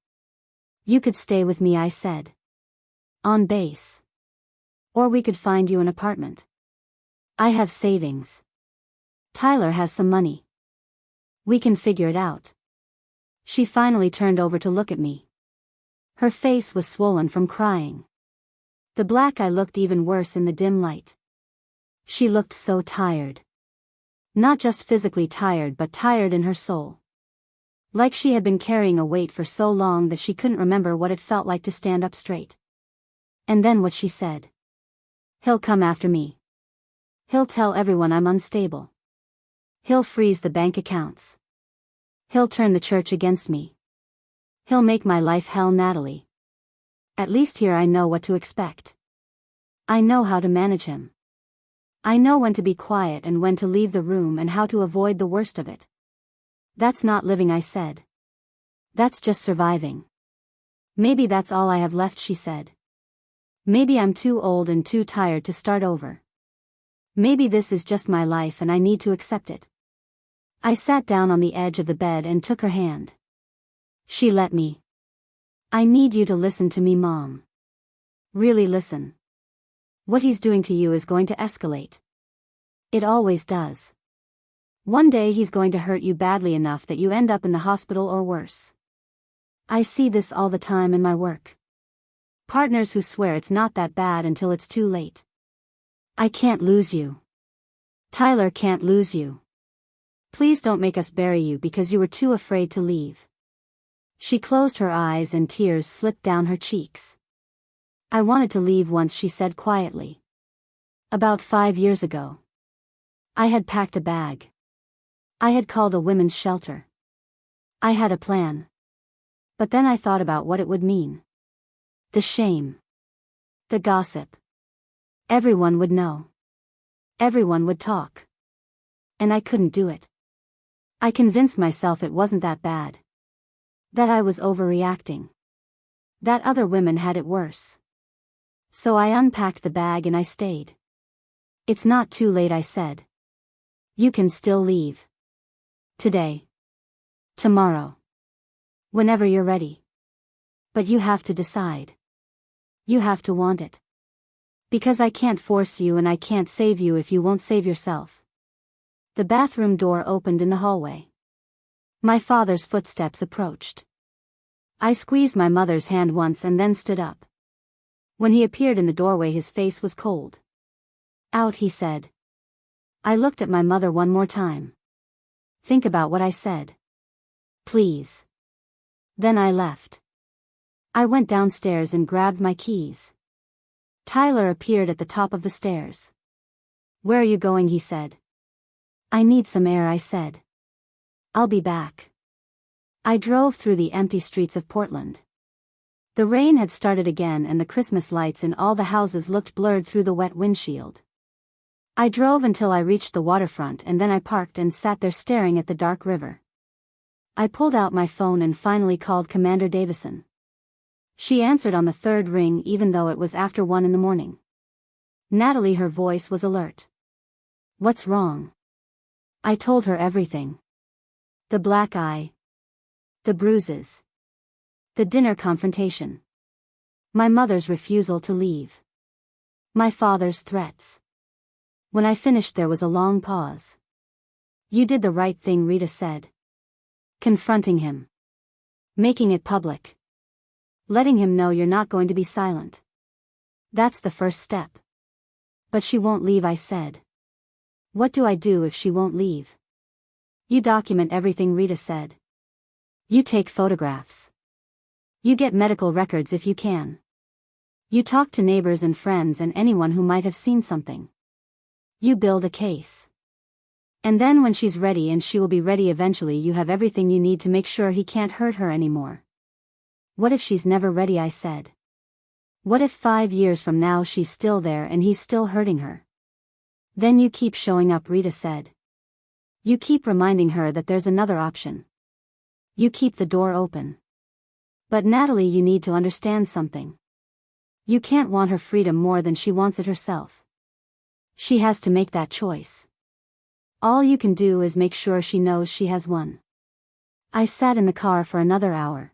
"You could stay with me," I said. "On base. Or we could find you an apartment. I have savings. Tyler has some money. We can figure it out." She finally turned over to look at me. Her face was swollen from crying. The black eye looked even worse in the dim light. She looked so tired. Not just physically tired, but tired in her soul. Like she had been carrying a weight for so long that she couldn't remember what it felt like to stand up straight. And then what she said. "He'll come after me. He'll tell everyone I'm unstable. He'll freeze the bank accounts. He'll turn the church against me. He'll make my life hell, Natalie. At least here I know what to expect. I know how to manage him. I know when to be quiet and when to leave the room and how to avoid the worst of it." "That's not living," I said. "That's just surviving." "Maybe that's all I have left," she said. "Maybe I'm too old and too tired to start over. Maybe this is just my life and I need to accept it. I sat down on the edge of the bed and took her hand. She let me. I need you to listen to me, Mom. Really listen. What he's doing to you is going to escalate. It always does. One day he's going to hurt you badly enough that you end up in the hospital or worse. I see this all the time in my work. Partners who swear it's not that bad until it's too late. I can't lose you. Tyler can't lose you. Please don't make us bury you because you were too afraid to leave. She closed her eyes and tears slipped down her cheeks. I wanted to leave once, she said quietly. About 5 years ago. I had packed a bag. I had called a women's shelter. I had a plan. But then I thought about what it would mean. The shame. The gossip. Everyone would know. Everyone would talk. And I couldn't do it. I convinced myself it wasn't that bad. That I was overreacting. That other women had it worse. So I unpacked the bag and I stayed. It's not too late, I said. You can still leave. Today. Tomorrow. Whenever you're ready. But you have to decide. You have to want it. Because I can't force you and I can't save you if you won't save yourself. The bathroom door opened in the hallway. My father's footsteps approached. I squeezed my mother's hand once and then stood up. When he appeared in the doorway, his face was cold. Out, he said. I looked at my mother one more time. Think about what I said. Please. Then I left. I went downstairs and grabbed my keys. Tyler appeared at the top of the stairs. Where are you going, he said. I need some air, I said. I'll be back. I drove through the empty streets of Portland. The rain had started again and the Christmas lights in all the houses looked blurred through the wet windshield. I drove until I reached the waterfront and then I parked and sat there staring at the dark river. I pulled out my phone and finally called Commander Davison. She answered on the third ring even though it was after 1 in the morning. Natalie, her voice was alert. What's wrong? I told her everything. The black eye. The bruises. The dinner confrontation. My mother's refusal to leave. My father's threats. When I finished there was a long pause. You did the right thing, Rita said. Confronting him. Making it public. Letting him know you're not going to be silent. That's the first step. But she won't leave, I said. What do I do if she won't leave? You document everything, Rita said. You take photographs. You get medical records if you can. You talk to neighbors and friends and anyone who might have seen something. You build a case. And then when she's ready, and she will be ready eventually, you have everything you need to make sure he can't hurt her anymore. What if she's never ready, I said. What if 5 years from now she's still there and he's still hurting her? Then you keep showing up, Rita said. You keep reminding her that there's another option. You keep the door open. But Natalie, you need to understand something. You can't want her freedom more than she wants it herself. She has to make that choice. All you can do is make sure she knows she has one. I sat in the car for another hour.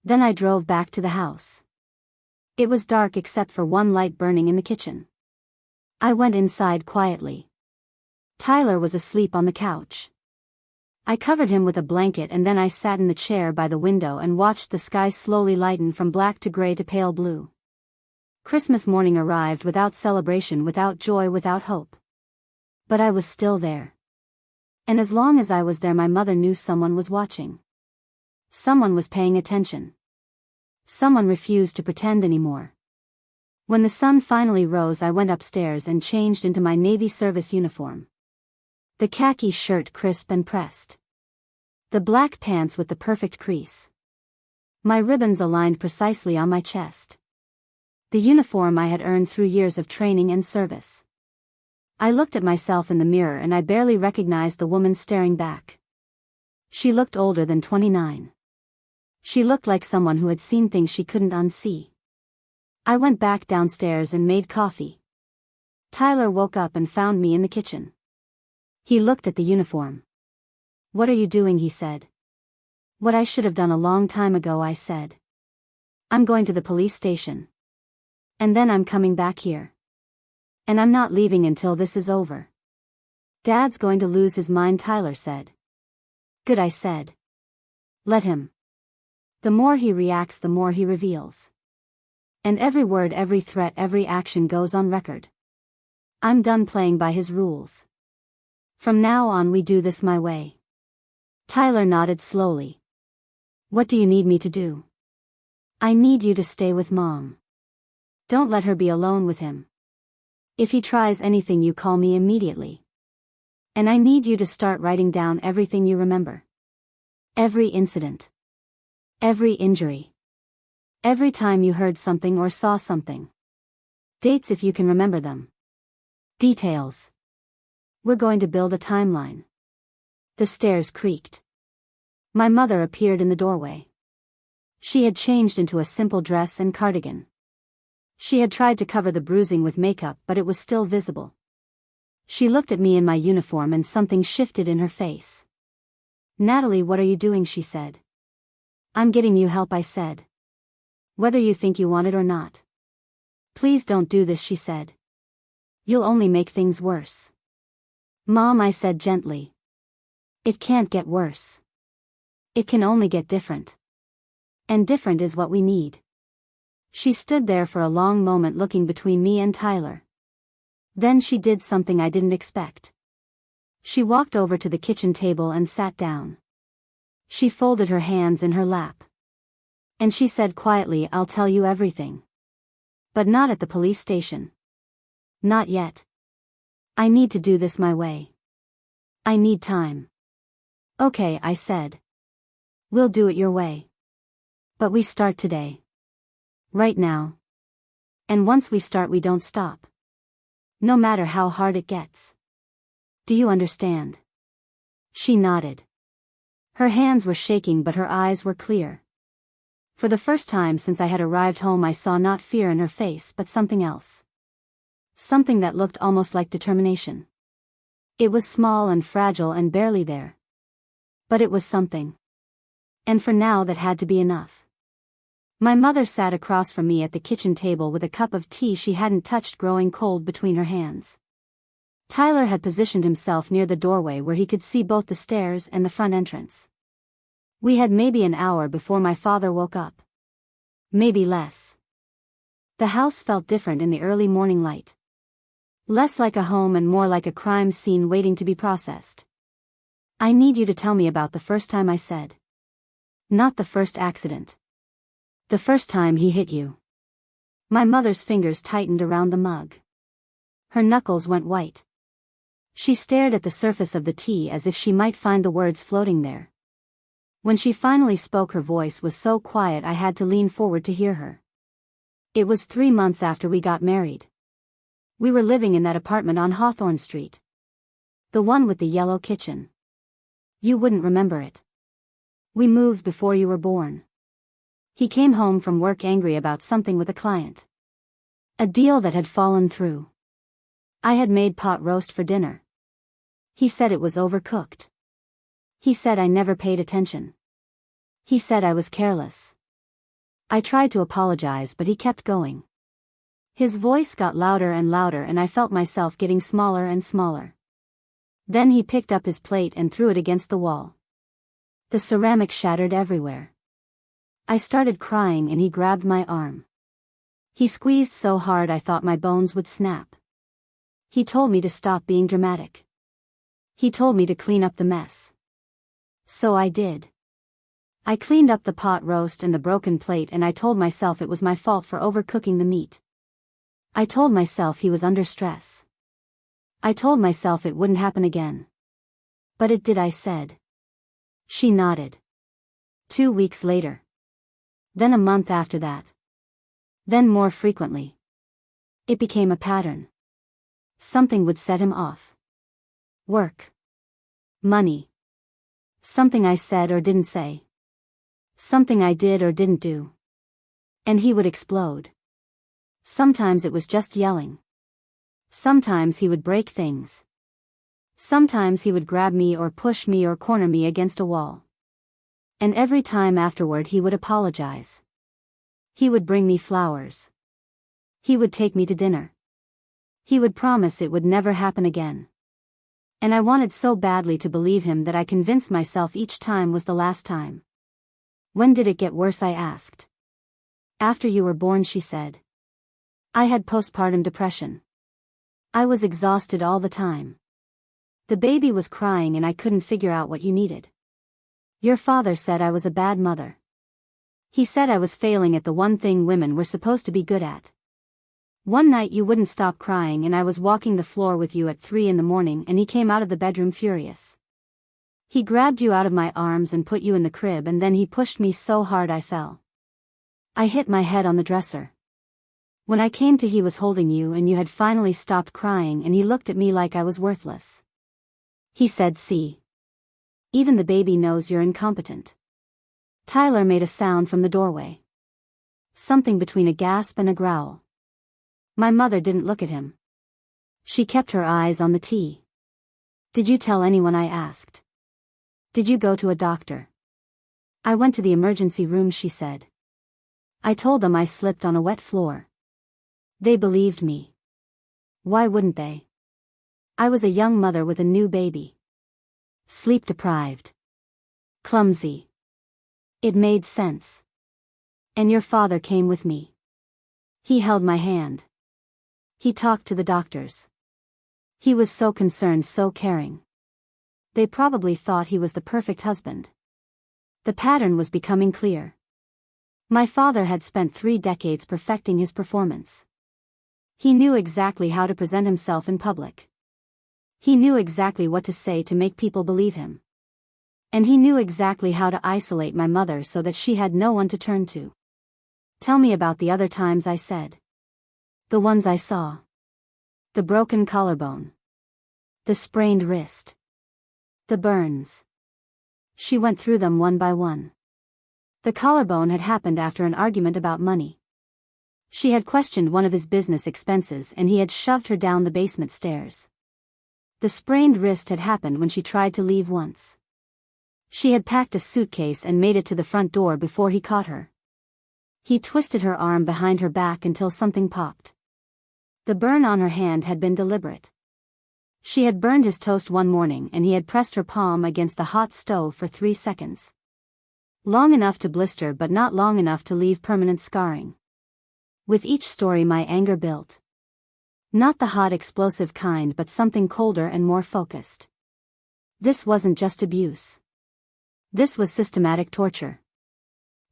Then I drove back to the house. It was dark except for one light burning in the kitchen. I went inside quietly. Tyler was asleep on the couch. I covered him with a blanket and then I sat in the chair by the window and watched the sky slowly lighten from black to gray to pale blue. Christmas morning arrived without celebration, without joy, without hope. But I was still there. And as long as I was there, my mother knew someone was watching. Someone was paying attention. Someone refused to pretend anymore. When the sun finally rose, I went upstairs and changed into my Navy service uniform. The khaki shirt crisp and pressed. The black pants with the perfect crease. My ribbons aligned precisely on my chest. The uniform I had earned through years of training and service. I looked at myself in the mirror and I barely recognized the woman staring back. She looked older than 29. She looked like someone who had seen things she couldn't unsee. I went back downstairs and made coffee. Tyler woke up and found me in the kitchen. He looked at the uniform. "What are you doing?" he said. "What I should have done a long time ago," I said. "I'm going to the police station. And then I'm coming back here. And I'm not leaving until this is over." "Dad's going to lose his mind," Tyler said. "Good," I said. "Let him. The more he reacts, the more he reveals. And every word, every threat, every action goes on record. I'm done playing by his rules. From now on we do this my way." Tyler nodded slowly. "What do you need me to do?" "I need you to stay with Mom. Don't let her be alone with him. If he tries anything, you call me immediately. And I need you to start writing down everything you remember. Every incident. Every injury. Every time you heard something or saw something. Dates if you can remember them. Details. We're going to build a timeline." The stairs creaked. My mother appeared in the doorway. She had changed into a simple dress and cardigan. She had tried to cover the bruising with makeup, but it was still visible. She looked at me in my uniform and something shifted in her face. "Natalie, what are you doing?" she said. "I'm getting you help," I said. "Whether you think you want it or not." "Please don't do this," she said. "You'll only make things worse." "Mom," I said gently. "It can't get worse. It can only get different. And different is what we need." She stood there for a long moment looking between me and Tyler. Then she did something I didn't expect. She walked over to the kitchen table and sat down. She folded her hands in her lap. And she said quietly, "I'll tell you everything. But not at the police station. Not yet. I need to do this my way. I need time." "Okay," I said. "We'll do it your way. But we start today. Right now. And once we start, we don't stop. No matter how hard it gets. Do you understand?" She nodded. Her hands were shaking, but her eyes were clear. For the first time since I had arrived home, I saw not fear in her face, but something else. Something that looked almost like determination. It was small and fragile and barely there. But it was something. And for now that had to be enough. My mother sat across from me at the kitchen table with a cup of tea she hadn't touched growing cold between her hands. Tyler had positioned himself near the doorway where he could see both the stairs and the front entrance. We had maybe an hour before my father woke up. Maybe less. The house felt different in the early morning light. Less like a home and more like a crime scene waiting to be processed. "I need you to tell me about the first time," I said. "Not the first accident. The first time he hit you." My mother's fingers tightened around the mug. Her knuckles went white. She stared at the surface of the tea as if she might find the words floating there. When she finally spoke, her voice was so quiet I had to lean forward to hear her. "It was 3 months after we got married. We were living in that apartment on Hawthorne Street. The one with the yellow kitchen. You wouldn't remember it. We moved before you were born. He came home from work angry about something with a client. A deal that had fallen through. I had made pot roast for dinner. He said it was overcooked. He said I never paid attention. He said I was careless. I tried to apologize, but he kept going. His voice got louder and louder, and I felt myself getting smaller and smaller. Then he picked up his plate and threw it against the wall. The ceramic shattered everywhere. I started crying and he grabbed my arm. He squeezed so hard I thought my bones would snap. He told me to stop being dramatic. He told me to clean up the mess. So I did. I cleaned up the pot roast and the broken plate, and I told myself it was my fault for overcooking the meat. I told myself he was under stress. I told myself it wouldn't happen again. But it did, I said. She nodded. 2 weeks later. Then a month after that. Then more frequently. It became a pattern. Something would set him off. Work. Money. Something I said or didn't say. Something I did or didn't do. And he would explode. Sometimes it was just yelling. Sometimes he would break things. Sometimes he would grab me or push me or corner me against a wall. And every time afterward he would apologize. He would bring me flowers. He would take me to dinner. He would promise it would never happen again. And I wanted so badly to believe him that I convinced myself each time was the last time. When did it get worse? I asked. After you were born, she said. I had postpartum depression. I was exhausted all the time. The baby was crying and I couldn't figure out what you needed. Your father said I was a bad mother. He said I was failing at the one thing women were supposed to be good at. One night you wouldn't stop crying and I was walking the floor with you at 3 a.m. and he came out of the bedroom furious. He grabbed you out of my arms and put you in the crib and then he pushed me so hard I fell. I hit my head on the dresser. When I came to, he was holding you and you had finally stopped crying and he looked at me like I was worthless. He said, "See. Even the baby knows you're incompetent." Tyler made a sound from the doorway. Something between a gasp and a growl. My mother didn't look at him. She kept her eyes on the tea. Did you tell anyone? I asked. Did you go to a doctor? I went to the emergency room, she said. I told them I slipped on a wet floor. They believed me. Why wouldn't they? I was a young mother with a new baby. Sleep deprived. Clumsy. It made sense. And your father came with me. He held my hand. He talked to the doctors. He was so concerned, so caring. They probably thought he was the perfect husband. The pattern was becoming clear. My father had spent 3 decades perfecting his performance. He knew exactly how to present himself in public. He knew exactly what to say to make people believe him. And he knew exactly how to isolate my mother so that she had no one to turn to. Tell me about the other times, I said. The ones I saw. The broken collarbone. The sprained wrist. The burns. She went through them one by one. The collarbone had happened after an argument about money. She had questioned one of his business expenses and he had shoved her down the basement stairs. The sprained wrist had happened when she tried to leave once. She had packed a suitcase and made it to the front door before he caught her. He twisted her arm behind her back until something popped. The burn on her hand had been deliberate. She had burned his toast one morning and he had pressed her palm against the hot stove for 3 seconds. Long enough to blister but not long enough to leave permanent scarring. With each story my anger built. Not the hot explosive kind but something colder and more focused. This wasn't just abuse. This was systematic torture.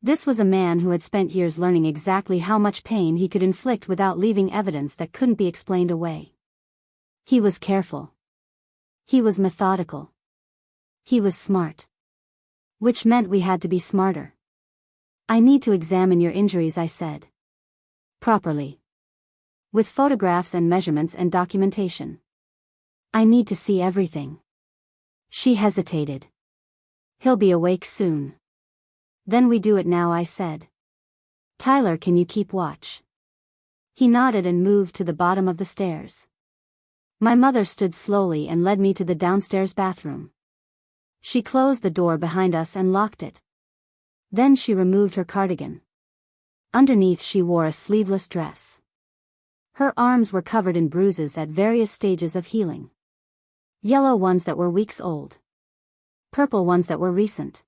This was a man who had spent years learning exactly how much pain he could inflict without leaving evidence that couldn't be explained away. He was careful. He was methodical. He was smart. Which meant we had to be smarter. I need to examine your injuries, I said. Properly. With photographs and measurements and documentation. I need to see everything. She hesitated. He'll be awake soon. Then we do it now, I said. Tyler, can you keep watch? He nodded and moved to the bottom of the stairs. My mother stood slowly and led me to the downstairs bathroom. She closed the door behind us and locked it. Then she removed her cardigan. Underneath she wore a sleeveless dress. Her arms were covered in bruises at various stages of healing. Yellow ones that were weeks old. Purple ones that were recent.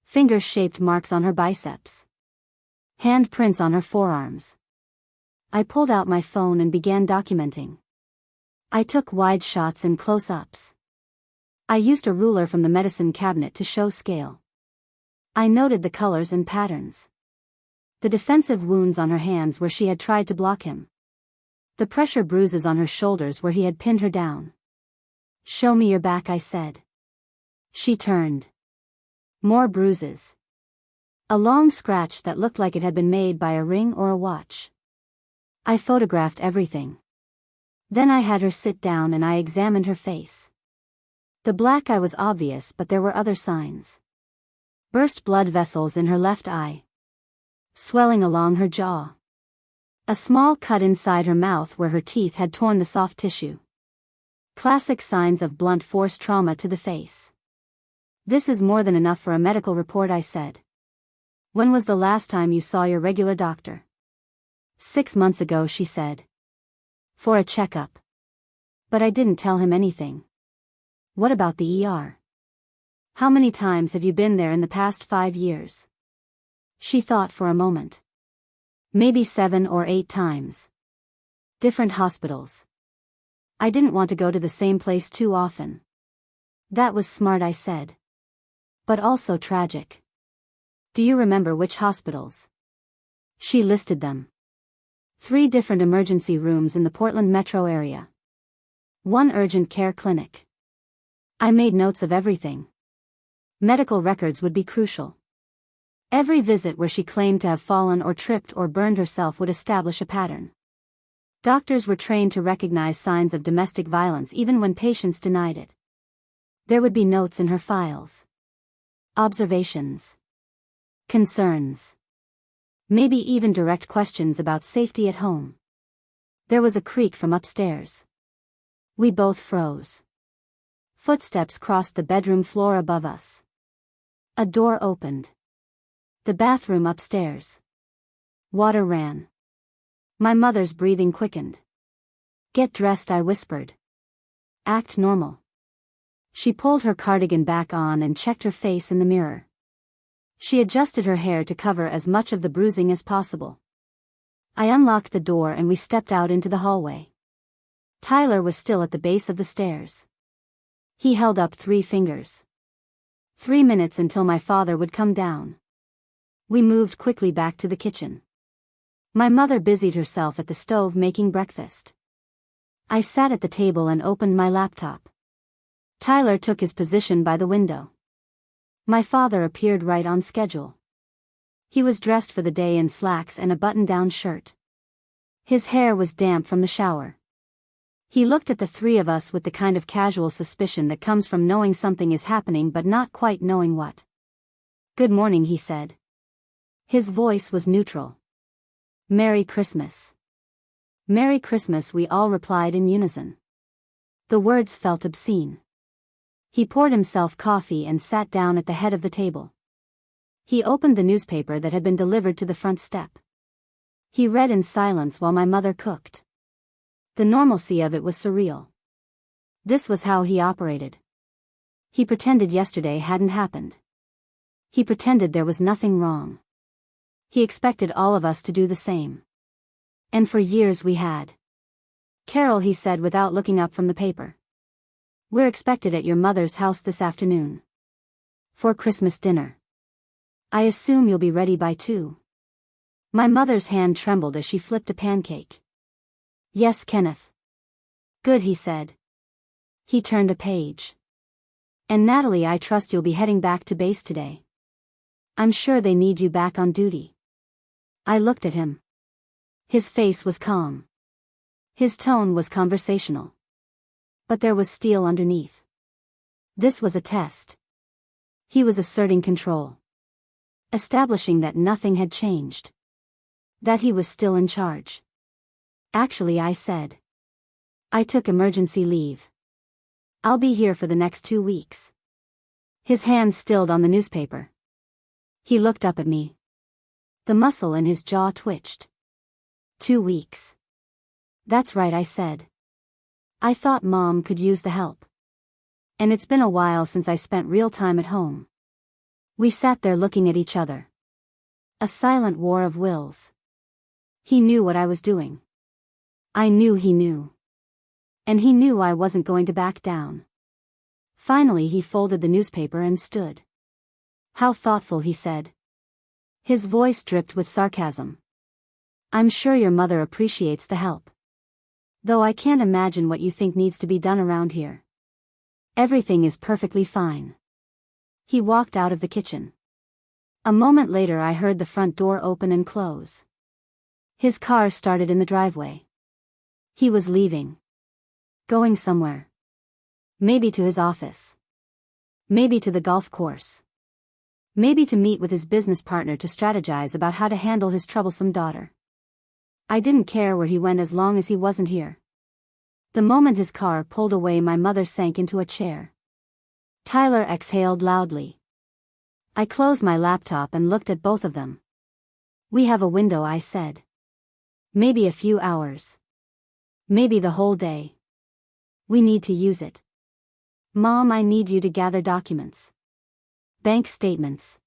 Finger-shaped marks on her biceps. Handprints on her forearms. I pulled out my phone and began documenting. I took wide shots and close-ups. I used a ruler from the medicine cabinet to show scale. I noted the colors and patterns. The defensive wounds on her hands where she had tried to block him. The pressure bruises on her shoulders where he had pinned her down. Show me your back, I said. She turned. More bruises. A long scratch that looked like it had been made by a ring or a watch. I photographed everything. Then I had her sit down and I examined her face. The black eye was obvious, but there were other signs. Burst blood vessels in her left eye. Swelling along her jaw. A small cut inside her mouth where her teeth had torn the soft tissue. Classic signs of blunt force trauma to the face. This is more than enough for a medical report, I said. When was the last time you saw your regular doctor? 6 months ago, she said. For a checkup. But I didn't tell him anything. What about the ER? How many times have you been there in the past 5 years? She thought for a moment. Maybe 7 or 8 times. Different hospitals. I didn't want to go to the same place too often. That was smart, I said. But also tragic. Do you remember which hospitals? She listed them. 3 different emergency rooms in the Portland metro area. 1 urgent care clinic. I made notes of everything. Medical records would be crucial. Every visit where she claimed to have fallen or tripped or burned herself would establish a pattern. Doctors were trained to recognize signs of domestic violence even when patients denied it. There would be notes in her files. Observations. Concerns. Maybe even direct questions about safety at home. There was a creak from upstairs. We both froze. Footsteps crossed the bedroom floor above us. A door opened. The bathroom upstairs. Water ran. My mother's breathing quickened. Get dressed, I whispered. Act normal. She pulled her cardigan back on and checked her face in the mirror. She adjusted her hair to cover as much of the bruising as possible. I unlocked the door and we stepped out into the hallway. Tyler was still at the base of the stairs. He held up 3 fingers. 3 minutes until my father would come down. We moved quickly back to the kitchen. My mother busied herself at the stove making breakfast. I sat at the table and opened my laptop. Tyler took his position by the window. My father appeared right on schedule. He was dressed for the day in slacks and a button-down shirt. His hair was damp from the shower. He looked at the 3 of us with the kind of casual suspicion that comes from knowing something is happening but not quite knowing what. Good morning, he said. His voice was neutral. Merry Christmas. Merry Christmas, we all replied in unison. The words felt obscene. He poured himself coffee and sat down at the head of the table. He opened the newspaper that had been delivered to the front step. He read in silence while my mother cooked. The normalcy of it was surreal. This was how he operated. He pretended yesterday hadn't happened. He pretended there was nothing wrong. He expected all of us to do the same. And for years we had. Carol, he said without looking up from the paper. We're expected at your mother's house this afternoon. For Christmas dinner. I assume you'll be ready by 2. My mother's hand trembled as she flipped a pancake. Yes, Kenneth. Good, he said. He turned a page. And Natalie, I trust you'll be heading back to base today. I'm sure they need you back on duty. I looked at him. His face was calm. His tone was conversational. But there was steel underneath. This was a test. He was asserting control. Establishing that nothing had changed. That he was still in charge. Actually, I said. I took emergency leave. I'll be here for the next 2 weeks. His hand stilled on the newspaper. He looked up at me. The muscle in his jaw twitched. 2 weeks. That's right, I said. I thought Mom could use the help. And it's been a while since I spent real time at home. We sat there looking at each other. A silent war of wills. He knew what I was doing. I knew he knew. And he knew I wasn't going to back down. Finally he folded the newspaper and stood. How thoughtful, he said. His voice dripped with sarcasm. I'm sure your mother appreciates the help. Though I can't imagine what you think needs to be done around here. Everything is perfectly fine. He walked out of the kitchen. A moment later I heard the front door open and close. His car started in the driveway. He was leaving. Going somewhere. Maybe to his office. Maybe to the golf course. Maybe to meet with his business partner to strategize about how to handle his troublesome daughter. I didn't care where he went as long as he wasn't here. The moment his car pulled away, my mother sank into a chair. Tyler exhaled loudly. I closed my laptop and looked at both of them. We have a window, I said. Maybe a few hours. Maybe the whole day. We need to use it. Mom, I need you to gather documents. Bank statements.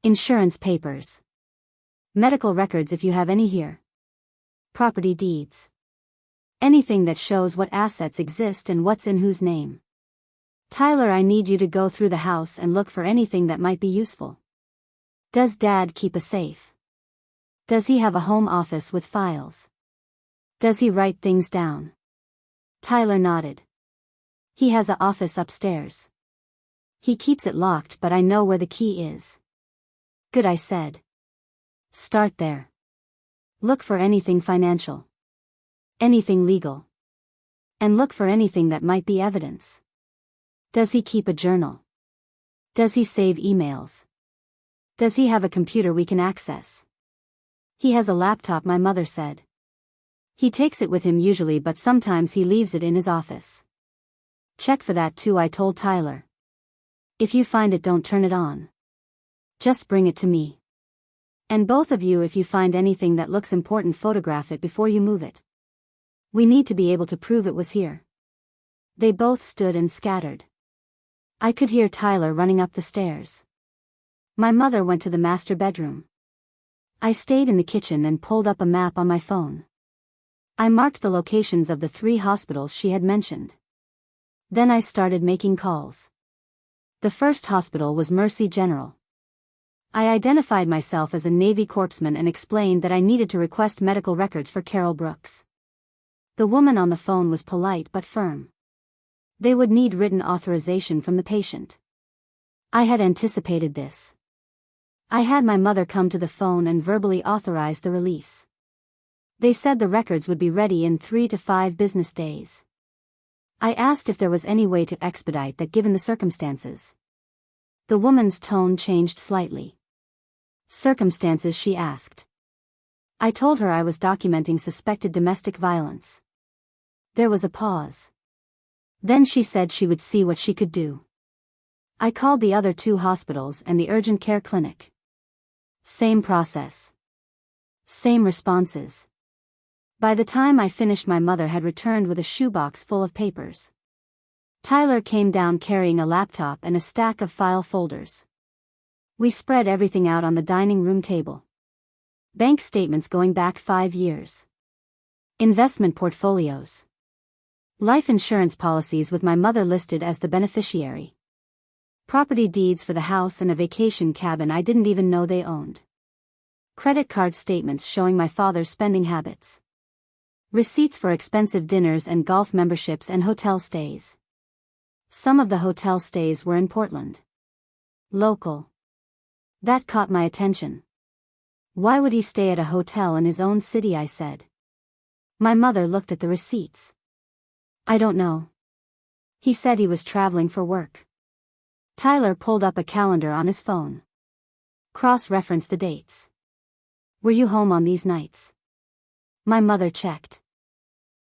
Insurance papers. Medical records if you have any here. Property deeds. Anything that shows what assets exist and what's in whose name. Tyler, I need you to go through the house and look for anything that might be useful. Does Dad keep a safe? Does he have a home office with files? Does he write things down? Tyler nodded. He has an office upstairs. He keeps it locked, but I know where the key is. Good, I said. Start there. Look for anything financial. Anything legal. And look for anything that might be evidence. Does he keep a journal? Does he save emails? Does he have a computer we can access? He has a laptop, my mother said. He takes it with him usually, but sometimes he leaves it in his office. Check for that too, I told Tyler. If you find it, don't turn it on. Just bring it to me. And both of you, if you find anything that looks important, photograph it before you move it. We need to be able to prove it was here. They both stood and scattered. I could hear Tyler running up the stairs. My mother went to the master bedroom. I stayed in the kitchen and pulled up a map on my phone. I marked the locations of the 3 hospitals she had mentioned. Then I started making calls. The first hospital was Mercy General. I identified myself as a Navy corpsman and explained that I needed to request medical records for Carol Brooks. The woman on the phone was polite but firm. They would need written authorization from the patient. I had anticipated this. I had my mother come to the phone and verbally authorize the release. They said the records would be ready in 3 to 5 business days. I asked if there was any way to expedite that given the circumstances. The woman's tone changed slightly. Circumstances, she asked. I told her I was documenting suspected domestic violence. There was a pause. Then she said she would see what she could do. I called the other 2 hospitals and the urgent care clinic. Same process. Same responses. By the time I finished, my mother had returned with a shoebox full of papers. Tyler came down carrying a laptop and a stack of file folders. We spread everything out on the dining room table. Bank statements going back 5 years. Investment portfolios. Life insurance policies with my mother listed as the beneficiary. Property deeds for the house and a vacation cabin I didn't even know they owned. Credit card statements showing my father's spending habits. Receipts for expensive dinners and golf memberships and hotel stays. Some of the hotel stays were in Portland. Local. That caught my attention. Why would he stay at a hotel in his own city, I said. My mother looked at the receipts. I don't know. He said he was traveling for work. Tyler pulled up a calendar on his phone. Cross-referenced the dates. Were you home on these nights? My mother checked.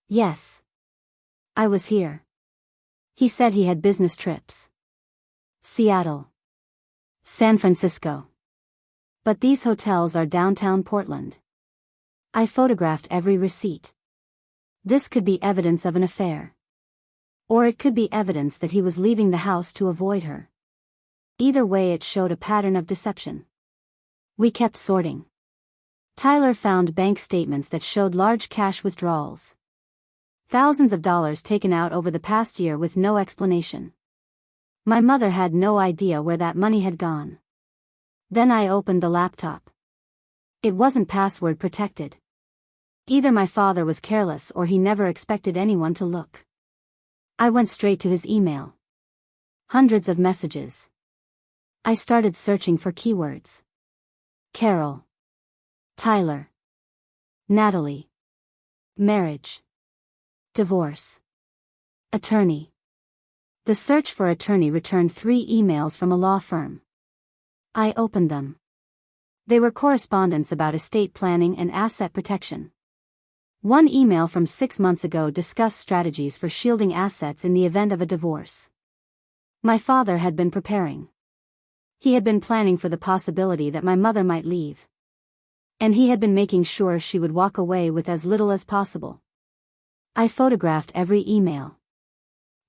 Yes. I was here. He said he had business trips. Seattle. San Francisco. But these hotels are downtown Portland. I photographed every receipt. This could be evidence of an affair. Or it could be evidence that he was leaving the house to avoid her. Either way, it showed a pattern of deception. We kept sorting. Tyler found bank statements that showed large cash withdrawals. Thousands of dollars taken out over the past year with no explanation. My mother had no idea where that money had gone. Then I opened the laptop. It wasn't password protected. Either my father was careless or he never expected anyone to look. I went straight to his email. Hundreds of messages. I started searching for keywords. Carol. Tyler. Natalie. Marriage. Divorce. Attorney. The search for attorney returned 3 emails from a law firm. I opened them. They were correspondence about estate planning and asset protection. One email from 6 months ago discussed strategies for shielding assets in the event of a divorce. My father had been preparing. He had been planning for the possibility that my mother might leave. And he had been making sure she would walk away with as little as possible. I photographed every email.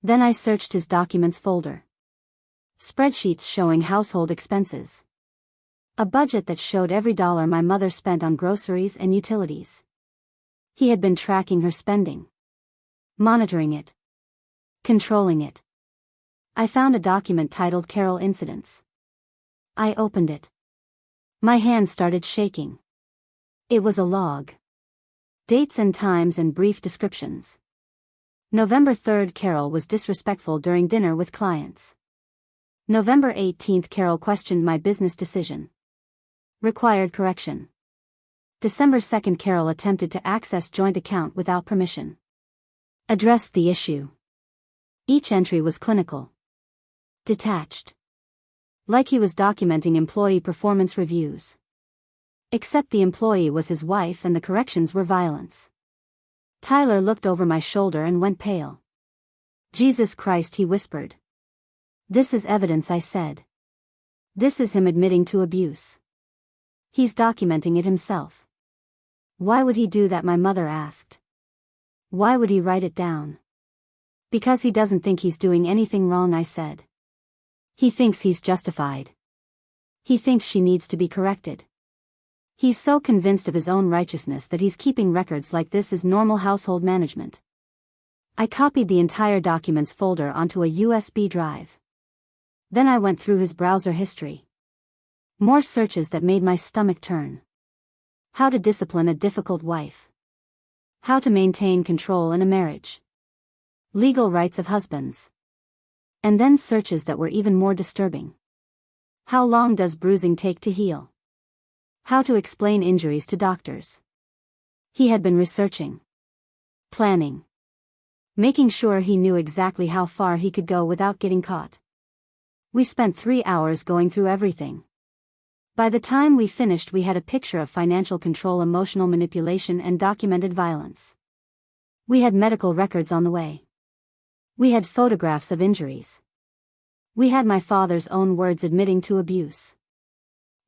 Then I searched his documents folder. Spreadsheets showing household expenses. A budget that showed every dollar my mother spent on groceries and utilities. He had been tracking her spending. Monitoring it. Controlling it. I found a document titled Carol Incidents. I opened it. My hand started shaking. It was a log. Dates and times and brief descriptions. November 3rd, Carol was disrespectful during dinner with clients. November 18th, Carol questioned my business decision. Required correction. December 2nd, Carol attempted to access joint account without permission. Addressed the issue. Each entry was clinical. Detached. Like he was documenting employee performance reviews. Except the employee was his wife and the corrections were violence. Tyler looked over my shoulder and went pale. Jesus Christ, he whispered. This is evidence, I said. This is him admitting to abuse. He's documenting it himself. Why would he do that? My mother asked. Why would he write it down? Because he doesn't think he's doing anything wrong, I said. He thinks he's justified. He thinks she needs to be corrected. He's so convinced of his own righteousness that he's keeping records like this as normal household management. I copied the entire documents folder onto a USB drive. Then I went through his browser history. More searches that made my stomach turn. How to discipline a difficult wife. How to maintain control in a marriage. Legal rights of husbands. And then searches that were even more disturbing. How long does bruising take to heal? How to explain injuries to doctors. He had been researching. Planning. Making sure he knew exactly how far he could go without getting caught. We spent 3 hours going through everything. By the time we finished, we had a picture of financial control, emotional manipulation, and documented violence. We had medical records on the way. We had photographs of injuries. We had my father's own words admitting to abuse.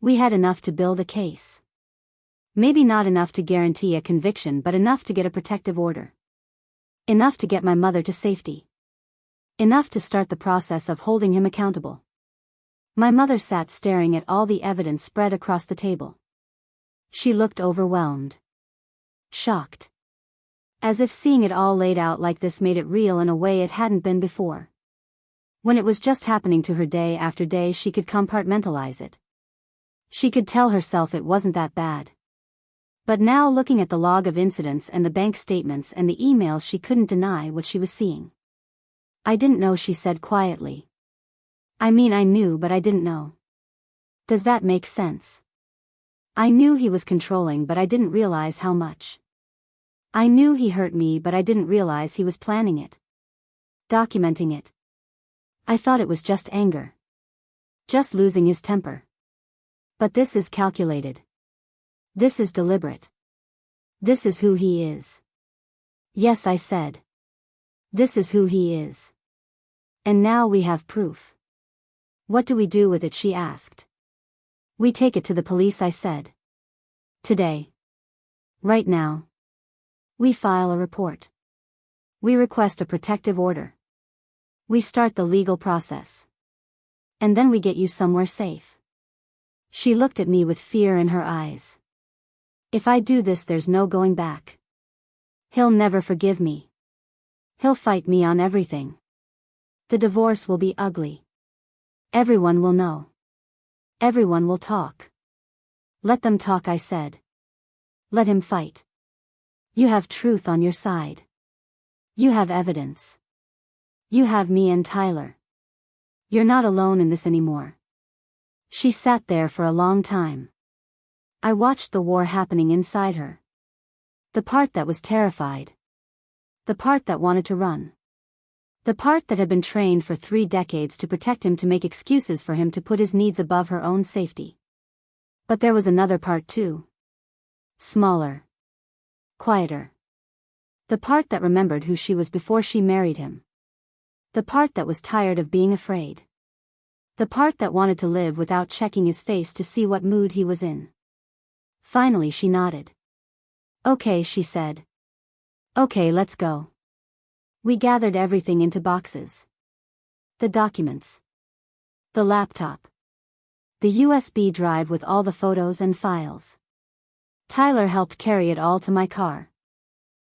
We had enough to build a case. Maybe not enough to guarantee a conviction, but enough to get a protective order. Enough to get my mother to safety. Enough to start the process of holding him accountable. My mother sat staring at all the evidence spread across the table. She looked overwhelmed. Shocked. As if seeing it all laid out like this made it real in a way it hadn't been before. When it was just happening to her day after day, she could compartmentalize it. She could tell herself it wasn't that bad. But now, looking at the log of incidents and the bank statements and the emails, she couldn't deny what she was seeing. I didn't know, she said quietly. I mean, I knew, but I didn't know. Does that make sense? I knew he was controlling, but I didn't realize how much. I knew he hurt me, but I didn't realize he was planning it. Documenting it. I thought it was just anger. Just losing his temper. But this is calculated. This is deliberate. This is who he is. Yes, I said. This is who he is. And now we have proof. What do we do with it? She asked. We take it to the police, I said. Today. Right now. We file a report. We request a protective order. We start the legal process. And then we get you somewhere safe. She looked at me with fear in her eyes. If I do this, there's no going back. He'll never forgive me. He'll fight me on everything. The divorce will be ugly. Everyone will know. Everyone will talk. Let them talk, I said. Let him fight. You have truth on your side. You have evidence. You have me and Tyler. You're not alone in this anymore. She sat there for a long time. I watched the war happening inside her. The part that was terrified. The part that wanted to run. The part that had been trained for 3 decades to protect him, to make excuses for him, to put his needs above her own safety. But there was another part too. Smaller. Quieter. The part that remembered who she was before she married him. The part that was tired of being afraid. The part that wanted to live without checking his face to see what mood he was in. Finally she nodded. Okay, she said. Okay, let's go. We gathered everything into boxes. The documents. The laptop. The USB drive with all the photos and files. Tyler helped carry it all to my car.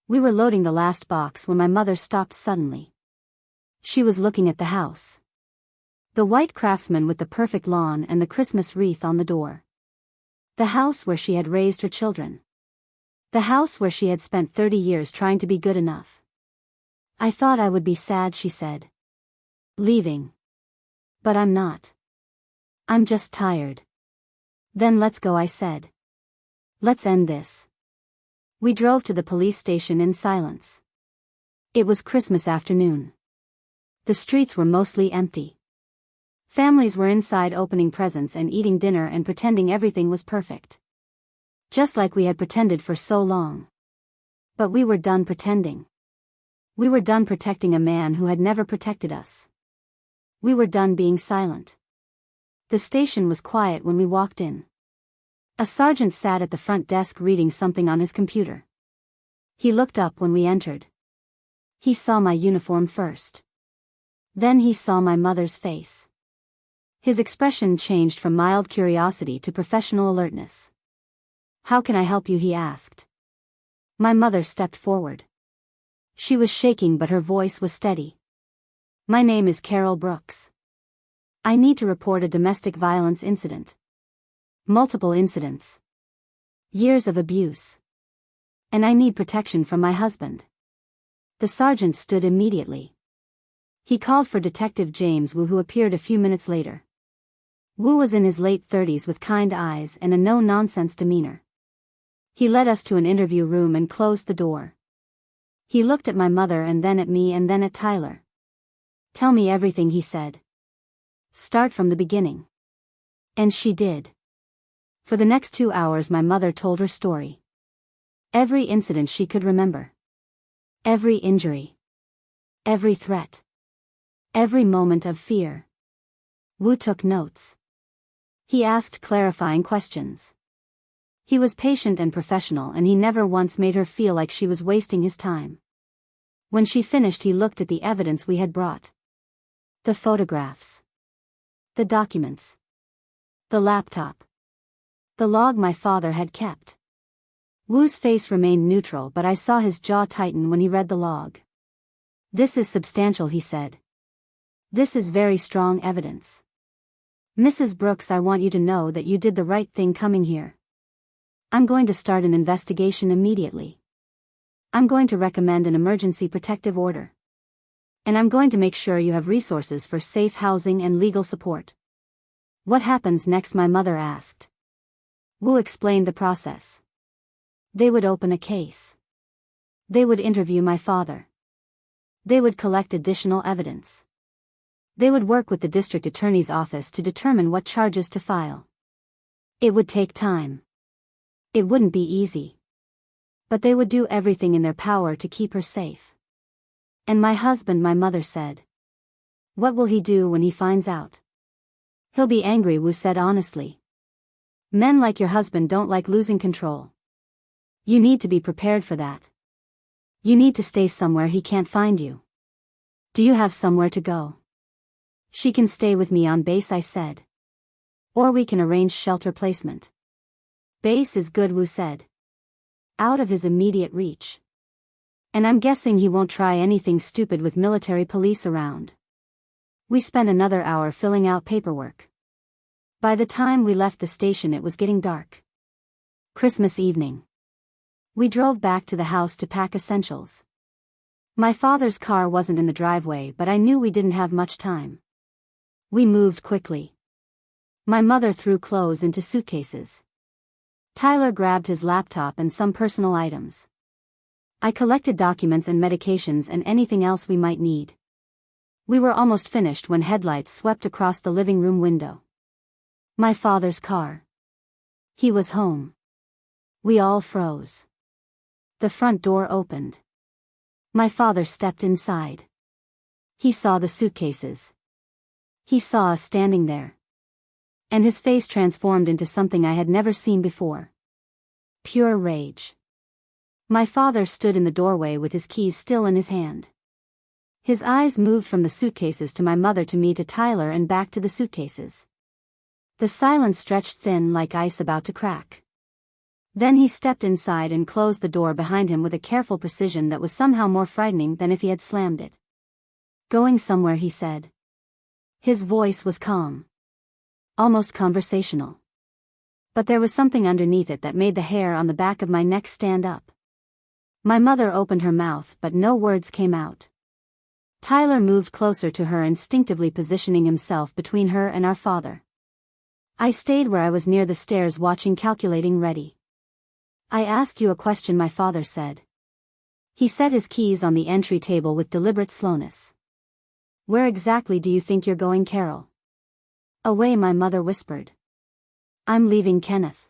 We were loading the last box when my mother stopped suddenly. She was looking at the house. The white Craftsman with the perfect lawn and the Christmas wreath on the door. The house where she had raised her children. The house where she had spent 30 years trying to be good enough. I thought I would be sad, she said. Leaving. But I'm not. I'm just tired. Then let's go, I said. Let's end this. We drove to the police station in silence. It was Christmas afternoon. The streets were mostly empty. Families were inside opening presents and eating dinner and pretending everything was perfect. Just like we had pretended for so long. But we were done pretending. We were done protecting a man who had never protected us. We were done being silent. The station was quiet when we walked in. A sergeant sat at the front desk reading something on his computer. He looked up when we entered. He saw my uniform first. Then he saw my mother's face. His expression changed from mild curiosity to professional alertness. How can I help you? He asked. My mother stepped forward. She was shaking but her voice was steady. My name is Carol Brooks. I need to report a domestic violence incident. Multiple incidents. Years of abuse. And I need protection from my husband. The sergeant stood immediately. He called for Detective James Wu, who appeared a few minutes later. Wu was in his late 30s with kind eyes and a no-nonsense demeanor. He led us to an interview room and closed the door. He looked at my mother and then at me and then at Tyler. Tell me everything, he said. Start from the beginning. And she did. For the next 2 hours my mother told her story. Every incident she could remember. Every injury. Every threat. Every moment of fear. Wu took notes. He asked clarifying questions. He was patient and professional, and he never once made her feel like she was wasting his time. When she finished, he looked at the evidence we had brought. The photographs. The documents. The laptop. The log my father had kept. Wu's face remained neutral, but I saw his jaw tighten when he read the log. This is substantial, he said. This is very strong evidence. Mrs. Brooks, I want you to know that you did the right thing coming here. I'm going to start an investigation immediately. I'm going to recommend an emergency protective order. And I'm going to make sure you have resources for safe housing and legal support. What happens next? My mother asked. Wu explained the process. They would open a case. They would interview my father. They would collect additional evidence. They would work with the district attorney's office to determine what charges to file. It would take time. It wouldn't be easy. But they would do everything in their power to keep her safe. And my husband, my mother said. What will he do when he finds out? He'll be angry, Wu said honestly. Men like your husband don't like losing control. You need to be prepared for that. You need to stay somewhere he can't find you. Do you have somewhere to go? She can stay with me on base, I said. Or we can arrange shelter placement. Base is good, Wu said. Out of his immediate reach. And I'm guessing he won't try anything stupid with military police around. We spent another hour filling out paperwork. By the time we left the station it was getting dark. Christmas evening. We drove back to the house to pack essentials. My father's car wasn't in the driveway, but I knew we didn't have much time. We moved quickly. My mother threw clothes into suitcases. Tyler grabbed his laptop and some personal items. I collected documents and medications and anything else we might need. We were almost finished when headlights swept across the living room window. My father's car. He was home. We all froze. The front door opened. My father stepped inside. He saw the suitcases. He saw us standing there. And his face transformed into something I had never seen before. Pure rage. My father stood in the doorway with his keys still in his hand. His eyes moved from the suitcases to my mother to me to Tyler and back to the suitcases. The silence stretched thin like ice about to crack. Then he stepped inside and closed the door behind him with a careful precision that was somehow more frightening than if he had slammed it. "Going somewhere," he said. His voice was calm. Almost conversational. But there was something underneath it that made the hair on the back of my neck stand up. My mother opened her mouth but no words came out. Tyler moved closer to her, instinctively positioning himself between her and our father. I stayed where I was near the stairs, watching, calculating, ready. "I asked you a question," my father said. He set his keys on the entry table with deliberate slowness. "Where exactly do you think you're going, Carol?" "Away," my mother whispered. "I'm leaving Kenneth."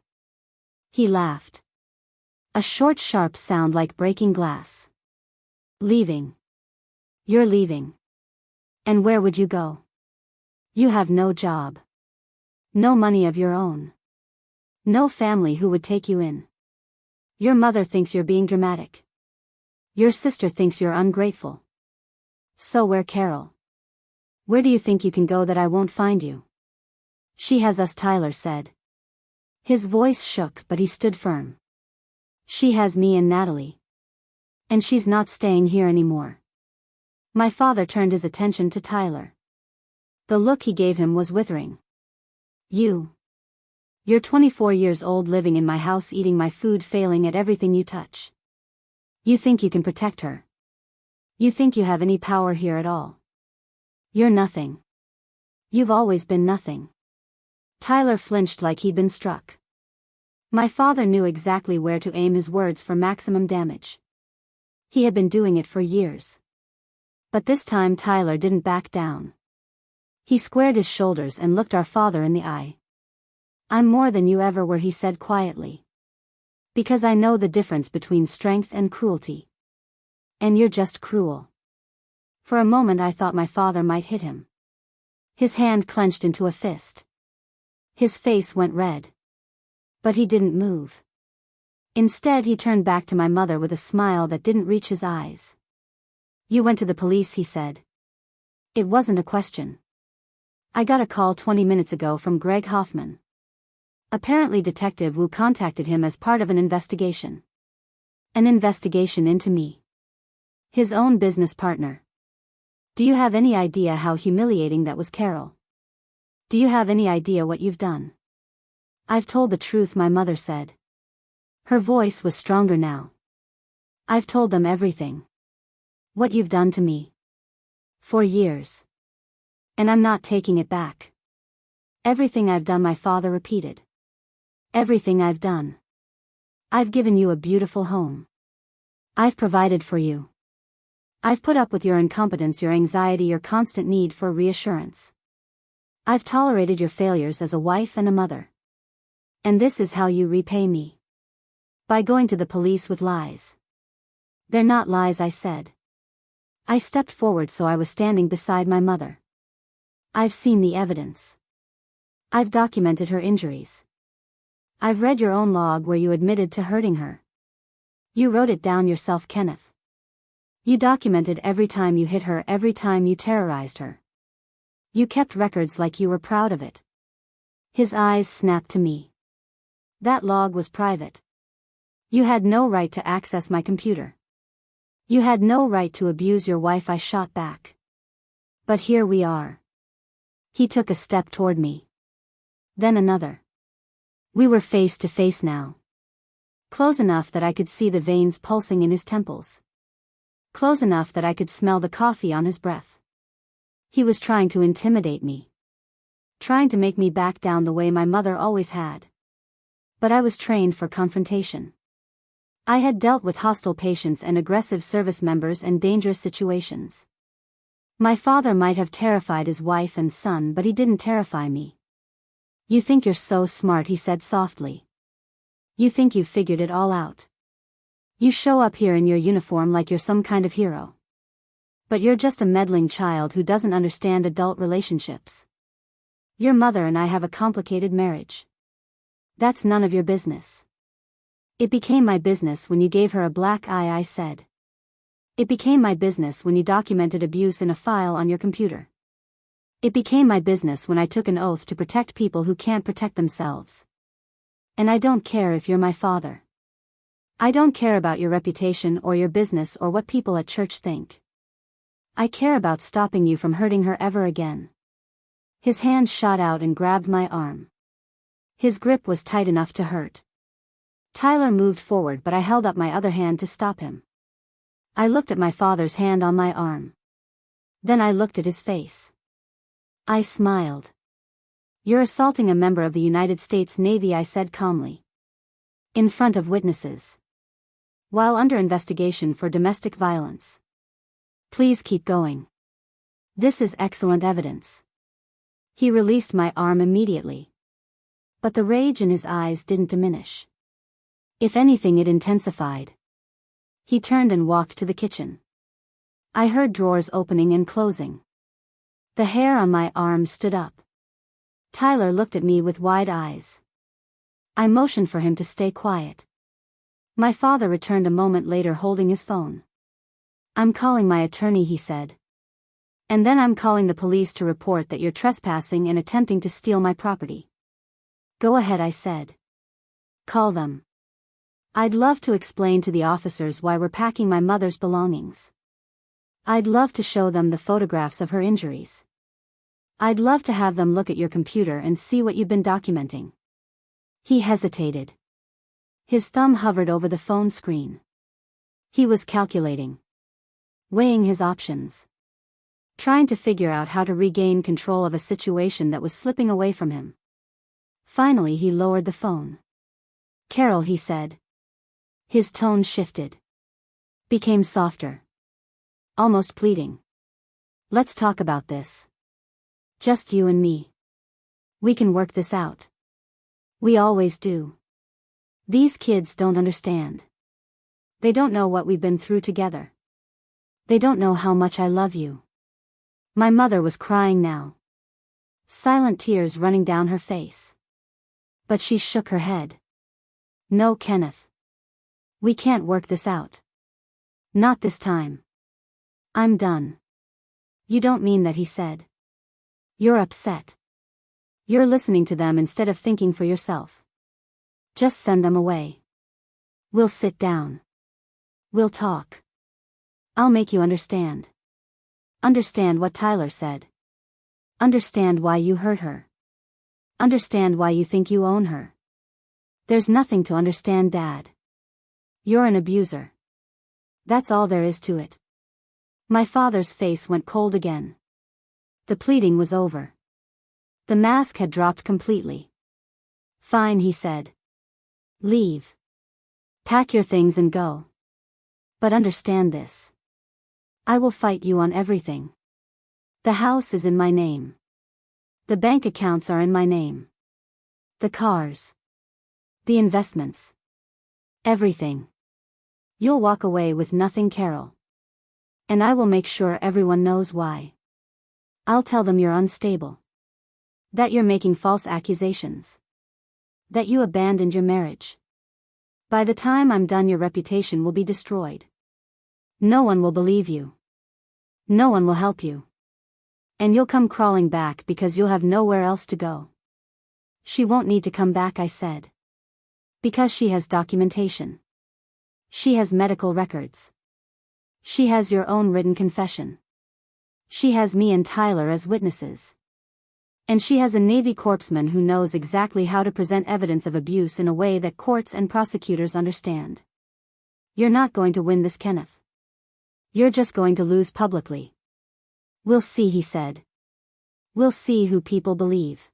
He laughed. A short, sharp sound like breaking glass. "Leaving? You're leaving? And where would you go? You have no job. No money of your own. No family who would take you in. Your mother thinks you're being dramatic. Your sister thinks you're ungrateful. So where, Carol? Where do you think you can go that I won't find you?" "She has us," Tyler said. His voice shook, but he stood firm. "She has me and Natalie. And she's not staying here anymore." My father turned his attention to Tyler. The look he gave him was withering. You're 24 years old, living in my house, eating my food, failing at everything you touch. You think you can protect her? You think you have any power here at all? You're nothing. You've always been nothing." Tyler flinched like he'd been struck. My father knew exactly where to aim his words for maximum damage. He had been doing it for years. But this time Tyler didn't back down. He squared his shoulders and looked our father in the eye. "I'm more than you ever were," he said quietly. "Because I know the difference between strength and cruelty. And you're just cruel." For a moment I thought my father might hit him. His hand clenched into a fist. His face went red. But he didn't move. Instead he turned back to my mother with a smile that didn't reach his eyes. "You went to the police," he said. "It wasn't a question. I got a call 20 minutes ago from Greg Hoffman. Apparently Detective Wu contacted him as part of an investigation. An investigation into me. His own business partner. Do you have any idea how humiliating that was, Carol? Do you have any idea what you've done?" "I've told the truth," my mother said. Her voice was stronger now. "I've told them everything. What you've done to me. For years. And I'm not taking it back. Everything I've done," my father repeated. "Everything I've done. I've given you a beautiful home. I've provided for you. I've put up with your incompetence, your anxiety, your constant need for reassurance. I've tolerated your failures as a wife and a mother. And this is how you repay me. By going to the police with lies." "They're not lies," I said. I stepped forward so I was standing beside my mother. "I've seen the evidence. I've documented her injuries. I've read your own log where you admitted to hurting her. You wrote it down yourself, Kenneth. You documented every time you hit her, every time you terrorized her. You kept records like you were proud of it." His eyes snapped to me. "That log was private. You had no right to access my computer. You had no right to abuse your wife," I shot back. "But here we are." He took a step toward me. Then another. We were face to face now. Close enough that I could see the veins pulsing in his temples. Close enough that I could smell the coffee on his breath. He was trying to intimidate me. Trying to make me back down the way my mother always had. But I was trained for confrontation. I had dealt with hostile patients and aggressive service members and dangerous situations. My father might have terrified his wife and son, but he didn't terrify me. "You think you're so smart," he said softly. "You think you've figured it all out. You show up here in your uniform like you're some kind of hero. But you're just a meddling child who doesn't understand adult relationships. Your mother and I have a complicated marriage. That's none of your business. It became my business when you gave her a black eye, I said. It became my business when you documented abuse in a file on your computer. It became my business when I took an oath to protect people who can't protect themselves. And I don't care if you're my father. I don't care about your reputation or your business or what people at church think. I care about stopping you from hurting her ever again. His hand shot out and grabbed my arm. His grip was tight enough to hurt. Tyler moved forward, but I held up my other hand to stop him. I looked at my father's hand on my arm. Then I looked at his face. I smiled. You're assaulting a member of the United States Navy, I said calmly. In front of witnesses. While under investigation for domestic violence. Please keep going. This is excellent evidence. He released my arm immediately. But the rage in his eyes didn't diminish. If anything, it intensified. He turned and walked to the kitchen. I heard drawers opening and closing. The hair on my arm stood up. Tyler looked at me with wide eyes. I motioned for him to stay quiet. My father returned a moment later holding his phone. I'm calling my attorney, he said. And then I'm calling the police to report that you're trespassing and attempting to steal my property. Go ahead, I said. Call them. I'd love to explain to the officers why we're packing my mother's belongings. I'd love to show them the photographs of her injuries. I'd love to have them look at your computer and see what you've been documenting. He hesitated. His thumb hovered over the phone screen. He was calculating. Weighing his options. Trying to figure out how to regain control of a situation that was slipping away from him. Finally, he lowered the phone. Carol, he said. His tone shifted. Became softer. Almost pleading. Let's talk about this. Just you and me. We can work this out. We always do. These kids don't understand. They don't know what we've been through together. They don't know how much I love you. My mother was crying now. Silent tears running down her face. But she shook her head. No, Kenneth. We can't work this out. Not this time. I'm done. You don't mean that, he said. You're upset. You're listening to them instead of thinking for yourself. Just send them away. We'll sit down. We'll talk. I'll make you understand. Understand what Tyler said. Understand why you hurt her. Understand why you think you own her. There's nothing to understand, Dad. You're an abuser. That's all there is to it. My father's face went cold again. The pleading was over. The mask had dropped completely. Fine, he said. Leave. Pack your things and go. But understand this. I will fight you on everything. The house is in my name. The bank accounts are in my name. The cars. The investments. Everything. You'll walk away with nothing, Carol. And I will make sure everyone knows why. I'll tell them you're unstable. That you're making false accusations. That you abandoned your marriage. By the time I'm done, your reputation will be destroyed. No one will believe you. No one will help you. And you'll come crawling back because you'll have nowhere else to go. She won't need to come back, I said. Because she has documentation. She has medical records. She has your own written confession. She has me and Tyler as witnesses. And she has a Navy corpsman who knows exactly how to present evidence of abuse in a way that courts and prosecutors understand. You're not going to win this, Kenneth. You're just going to lose publicly. We'll see, he said. We'll see who people believe.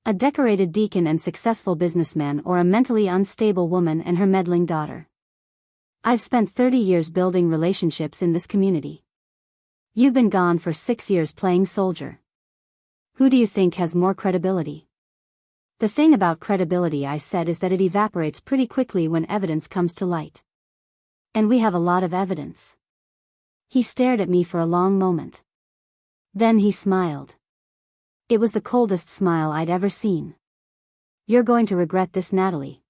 A decorated deacon and successful businessman, or a mentally unstable woman and her meddling daughter. I've spent 30 years building relationships in this community. You've been gone for 6 years playing soldier. Who do you think has more credibility? The thing about credibility, I said, is that it evaporates pretty quickly when evidence comes to light. And we have a lot of evidence. He stared at me for a long moment. Then he smiled. It was the coldest smile I'd ever seen. You're going to regret this, Natalie.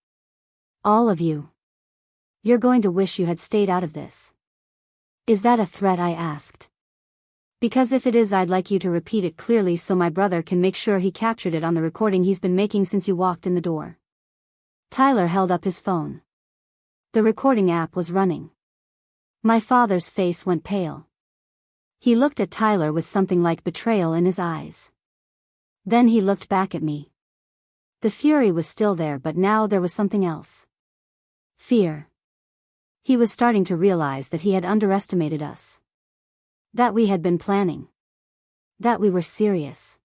All of you. You're going to wish you had stayed out of this. Is that a threat? I asked. Because if it is, I'd like you to repeat it clearly so my brother can make sure he captured it on the recording he's been making since you walked in the door. Tyler held up his phone. The recording app was running. My father's face went pale. He looked at Tyler with something like betrayal in his eyes. Then he looked back at me. The fury was still there, but now there was something else. Fear. He was starting to realize that he had underestimated us. That we had been planning. That we were serious.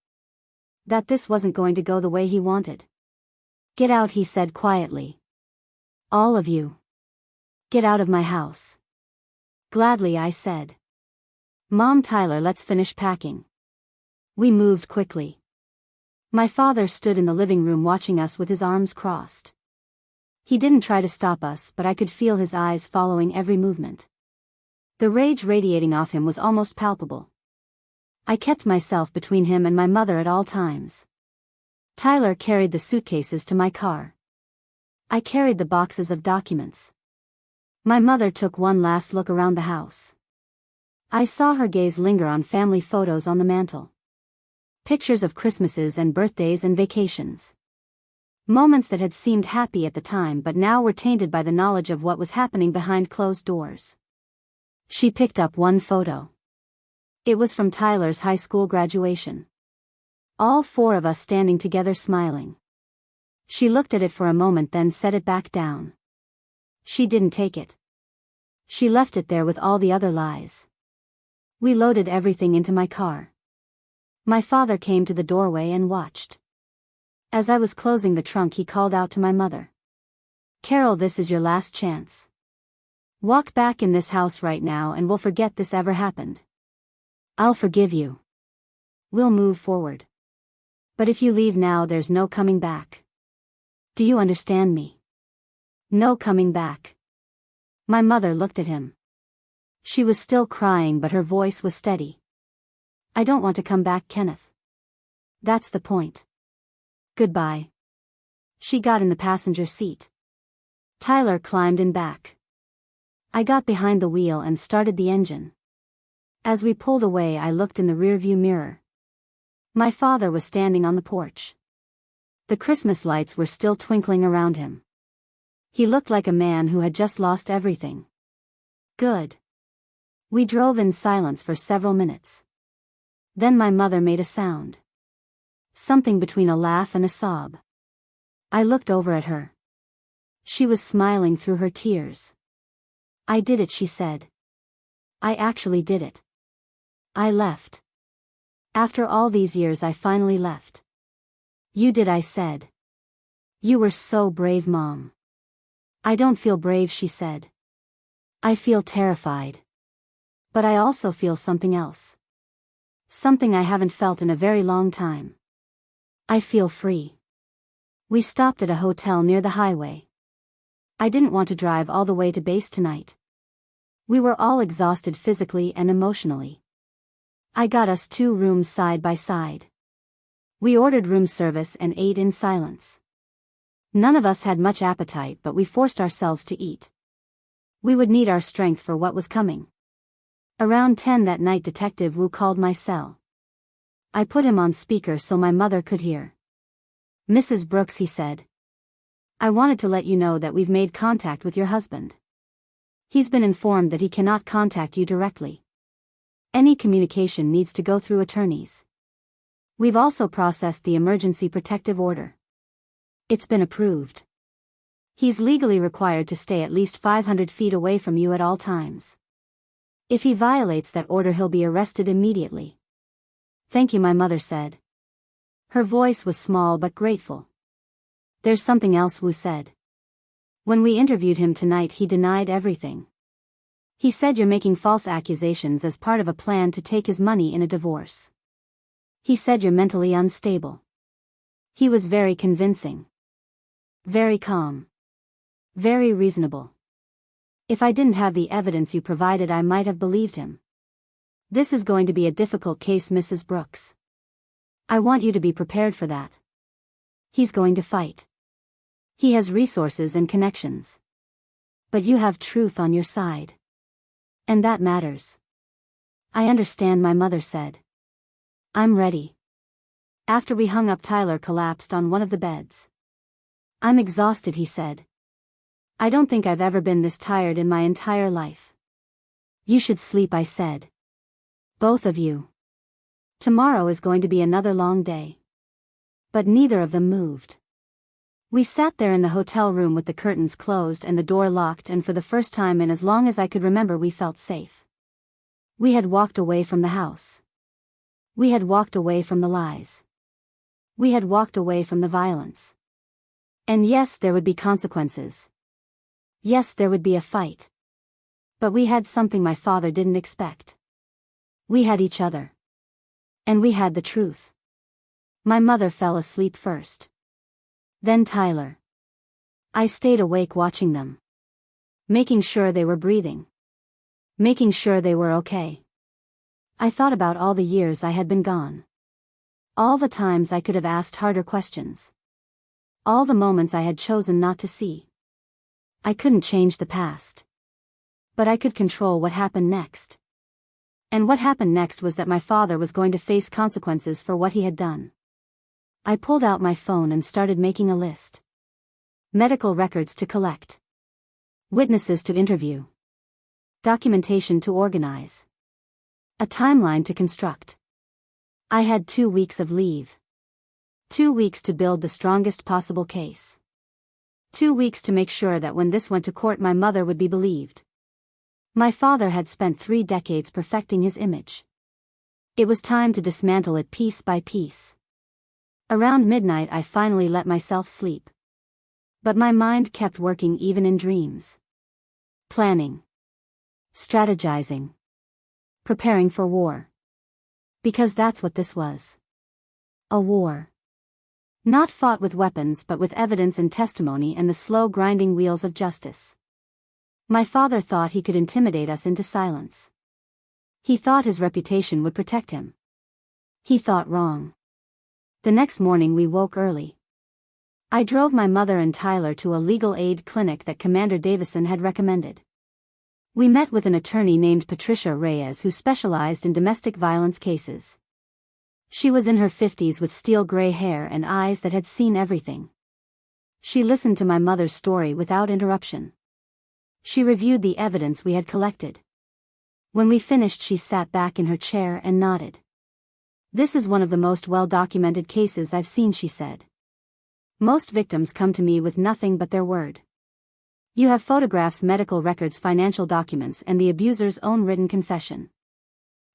That this wasn't going to go the way he wanted. Get out, he said quietly. All of you. Get out of my house. Gladly, I said. Mom, Tyler, let's finish packing. We moved quickly. My father stood in the living room watching us with his arms crossed. He didn't try to stop us, but I could feel his eyes following every movement. The rage radiating off him was almost palpable. I kept myself between him and my mother at all times. Tyler carried the suitcases to my car. I carried the boxes of documents. My mother took one last look around the house. I saw her gaze linger on family photos on the mantel. Pictures of Christmases and birthdays and vacations. Moments that had seemed happy at the time but now were tainted by the knowledge of what was happening behind closed doors. She picked up one photo. It was from Tyler's high school graduation. All four of us standing together smiling. She looked at it for a moment, then set it back down. She didn't take it. She left it there with all the other lies. We loaded everything into my car. My father came to the doorway and watched. As I was closing the trunk, he called out to my mother. Carol, this is your last chance. Walk back in this house right now and we'll forget this ever happened. I'll forgive you. We'll move forward. But if you leave now, there's no coming back. Do you understand me? No coming back. My mother looked at him. She was still crying, but her voice was steady. I don't want to come back, Kenneth. That's the point. Goodbye. She got in the passenger seat. Tyler climbed in back. I got behind the wheel and started the engine. As we pulled away, I looked in the rearview mirror. My father was standing on the porch. The Christmas lights were still twinkling around him. He looked like a man who had just lost everything. Good. We drove in silence for several minutes. Then my mother made a sound. Something between a laugh and a sob. I looked over at her. She was smiling through her tears. I did it, she said. I actually did it. I left. After all these years, I finally left. You did, I said. You were so brave, Mom. I don't feel brave, she said. I feel terrified. But I also feel something else. Something I haven't felt in a very long time. I feel free. We stopped at a hotel near the highway. I didn't want to drive all the way to base tonight. We were all exhausted physically and emotionally. I got us 2 rooms side by side. We ordered room service and ate in silence. None of us had much appetite, but we forced ourselves to eat. We would need our strength for what was coming. Around 10 that night, Detective Wu called my cell. I put him on speaker so my mother could hear. Mrs. Brooks, he said. I wanted to let you know that we've made contact with your husband. He's been informed that he cannot contact you directly. Any communication needs to go through attorneys. We've also processed the emergency protective order. It's been approved. He's legally required to stay at least 500 feet away from you at all times. If he violates that order, he'll be arrested immediately. Thank you, my mother said. Her voice was small but grateful. There's something else, Wu said. When we interviewed him tonight, he denied everything. He said you're making false accusations as part of a plan to take his money in a divorce. He said you're mentally unstable. He was very convincing. Very calm. Very reasonable. If I didn't have the evidence you provided, I might have believed him. This is going to be a difficult case, Mrs. Brooks. I want you to be prepared for that. He's going to fight. He has resources and connections. But you have truth on your side. And that matters. I understand, my mother said. I'm ready. After we hung up, Tyler collapsed on one of the beds. I'm exhausted, he said. I don't think I've ever been this tired in my entire life. You should sleep, I said. Both of you. Tomorrow is going to be another long day. But neither of them moved. We sat there in the hotel room with the curtains closed and the door locked, and for the first time in as long as I could remember, we felt safe. We had walked away from the house. We had walked away from the lies. We had walked away from the violence. And yes, there would be consequences. Yes, there would be a fight. But we had something my father didn't expect. We had each other. And we had the truth. My mother fell asleep first. Then Tyler. I stayed awake watching them. Making sure they were breathing. Making sure they were okay. I thought about all the years I had been gone. All the times I could have asked harder questions. All the moments I had chosen not to see. I couldn't change the past. But I could control what happened next. And what happened next was that my father was going to face consequences for what he had done. I pulled out my phone and started making a list. Medical records to collect. Witnesses to interview. Documentation to organize. A timeline to construct. I had 2 weeks of leave. 2 weeks to build the strongest possible case. 2 weeks to make sure that when this went to court, my mother would be believed. My father had spent 3 decades perfecting his image. It was time to dismantle it piece by piece. Around midnight, I finally let myself sleep. But my mind kept working even in dreams. Planning. Strategizing. Preparing for war. Because that's what this was. A war. Not fought with weapons, but with evidence and testimony and the slow grinding wheels of justice. My father thought he could intimidate us into silence. He thought his reputation would protect him. He thought wrong. The next morning we woke early. I drove my mother and Tyler to a legal aid clinic that Commander Davison had recommended. We met with an attorney named Patricia Reyes who specialized in domestic violence cases. She was in her 50s with steel gray hair and eyes that had seen everything. She listened to my mother's story without interruption. She reviewed the evidence we had collected. When we finished, she sat back in her chair and nodded. This is one of the most well-documented cases I've seen, she said. Most victims come to me with nothing but their word. You have photographs, medical records, financial documents, and the abuser's own written confession.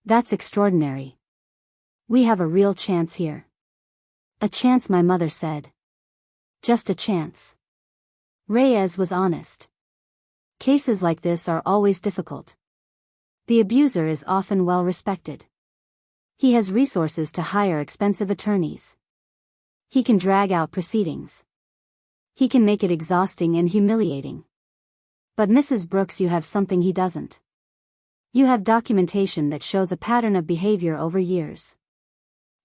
That's extraordinary. We have a real chance here. A chance, my mother said. Just a chance. Reyes was honest. Cases like this are always difficult. The abuser is often well respected. He has resources to hire expensive attorneys. He can drag out proceedings. He can make it exhausting and humiliating. But Mrs. Brooks, you have something he doesn't. You have documentation that shows a pattern of behavior over years.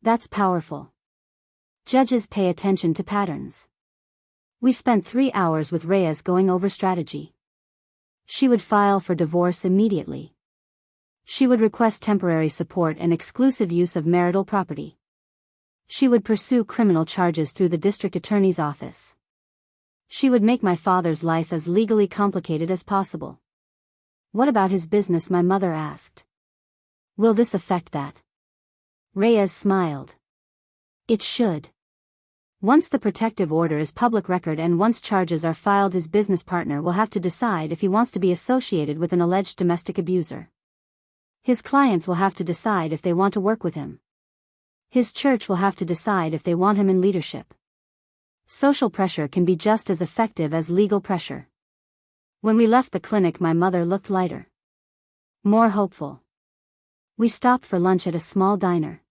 That's powerful. Judges pay attention to patterns. We spent 3 hours with Reyes going over strategy. She would file for divorce immediately. She would request temporary support and exclusive use of marital property. She would pursue criminal charges through the district attorney's office. She would make my father's life as legally complicated as possible. What about his business? My mother asked. Will this affect that? Reyes smiled. It should. Once the protective order is public record and once charges are filed, his business partner will have to decide if he wants to be associated with an alleged domestic abuser. His clients will have to decide if they want to work with him. His church will have to decide if they want him in leadership. Social pressure can be just as effective as legal pressure. When we left the clinic, my mother looked lighter. More hopeful. We stopped for lunch at a small diner.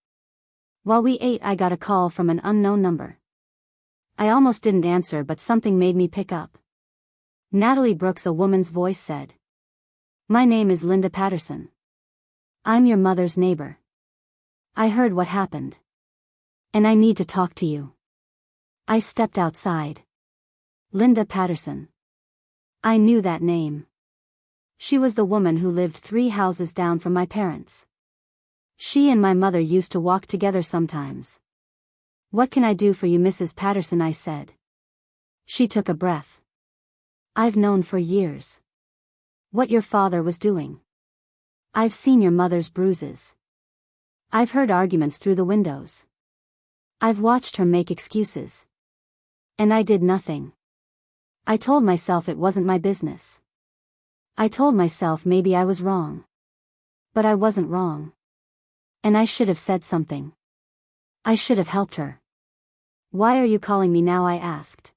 While we ate, I got a call from an unknown number. I almost didn't answer, but something made me pick up. Natalie Brooks, a woman's voice said. My name is Linda Patterson. I'm your mother's neighbor. I heard what happened. And I need to talk to you. I stepped outside. Linda Patterson. I knew that name. She was the woman who lived 3 houses down from my parents. She and my mother used to walk together sometimes. What can I do for you, Mrs. Patterson? I said. She took a breath. I've known for years what your father was doing. I've seen your mother's bruises. I've heard arguments through the windows. I've watched her make excuses. And I did nothing. I told myself it wasn't my business. I told myself maybe I was wrong. But I wasn't wrong. And I should have said something. I should have helped her. Why are you calling me now? I asked.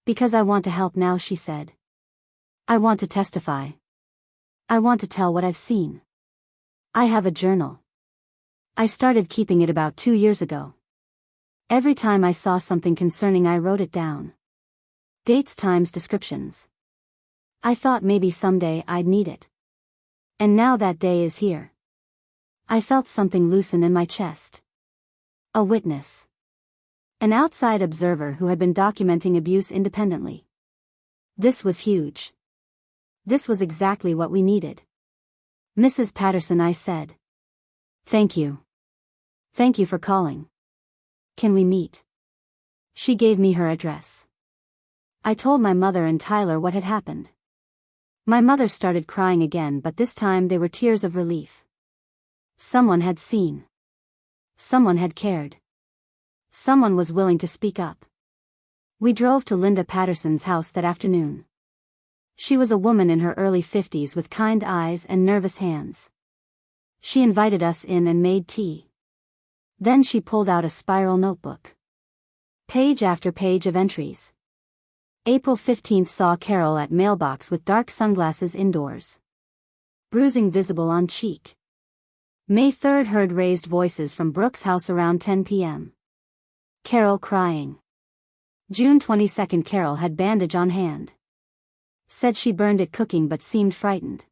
Because I want to help now, she said. I want to testify. I want to tell what I've seen. I have a journal. I started keeping it about 2 years ago. Every time I saw something concerning, I wrote it down. Dates, times, descriptions. I thought maybe someday I'd need it. And now that day is here. I felt something loosen in my chest. A witness. An outside observer who had been documenting abuse independently. This was huge. This was exactly what we needed. Mrs. Patterson, I said. Thank you. Thank you for calling. Can we meet? She gave me her address. I told my mother and Tyler what had happened. My mother started crying again, but this time they were tears of relief. Someone had seen. Someone had cared. Someone was willing to speak up. We drove to Linda Patterson's house that afternoon. She was a woman in her early 50s with kind eyes and nervous hands. She invited us in and made tea. Then she pulled out a spiral notebook. Page after page of entries. April 15th saw Carol at mailbox with dark sunglasses indoors. Bruising visible on cheek. May 3rd heard raised voices from Brooke's house around 10 p.m. Carol crying. June 22nd Carol had bandage on hand. Said she burned it cooking but seemed frightened.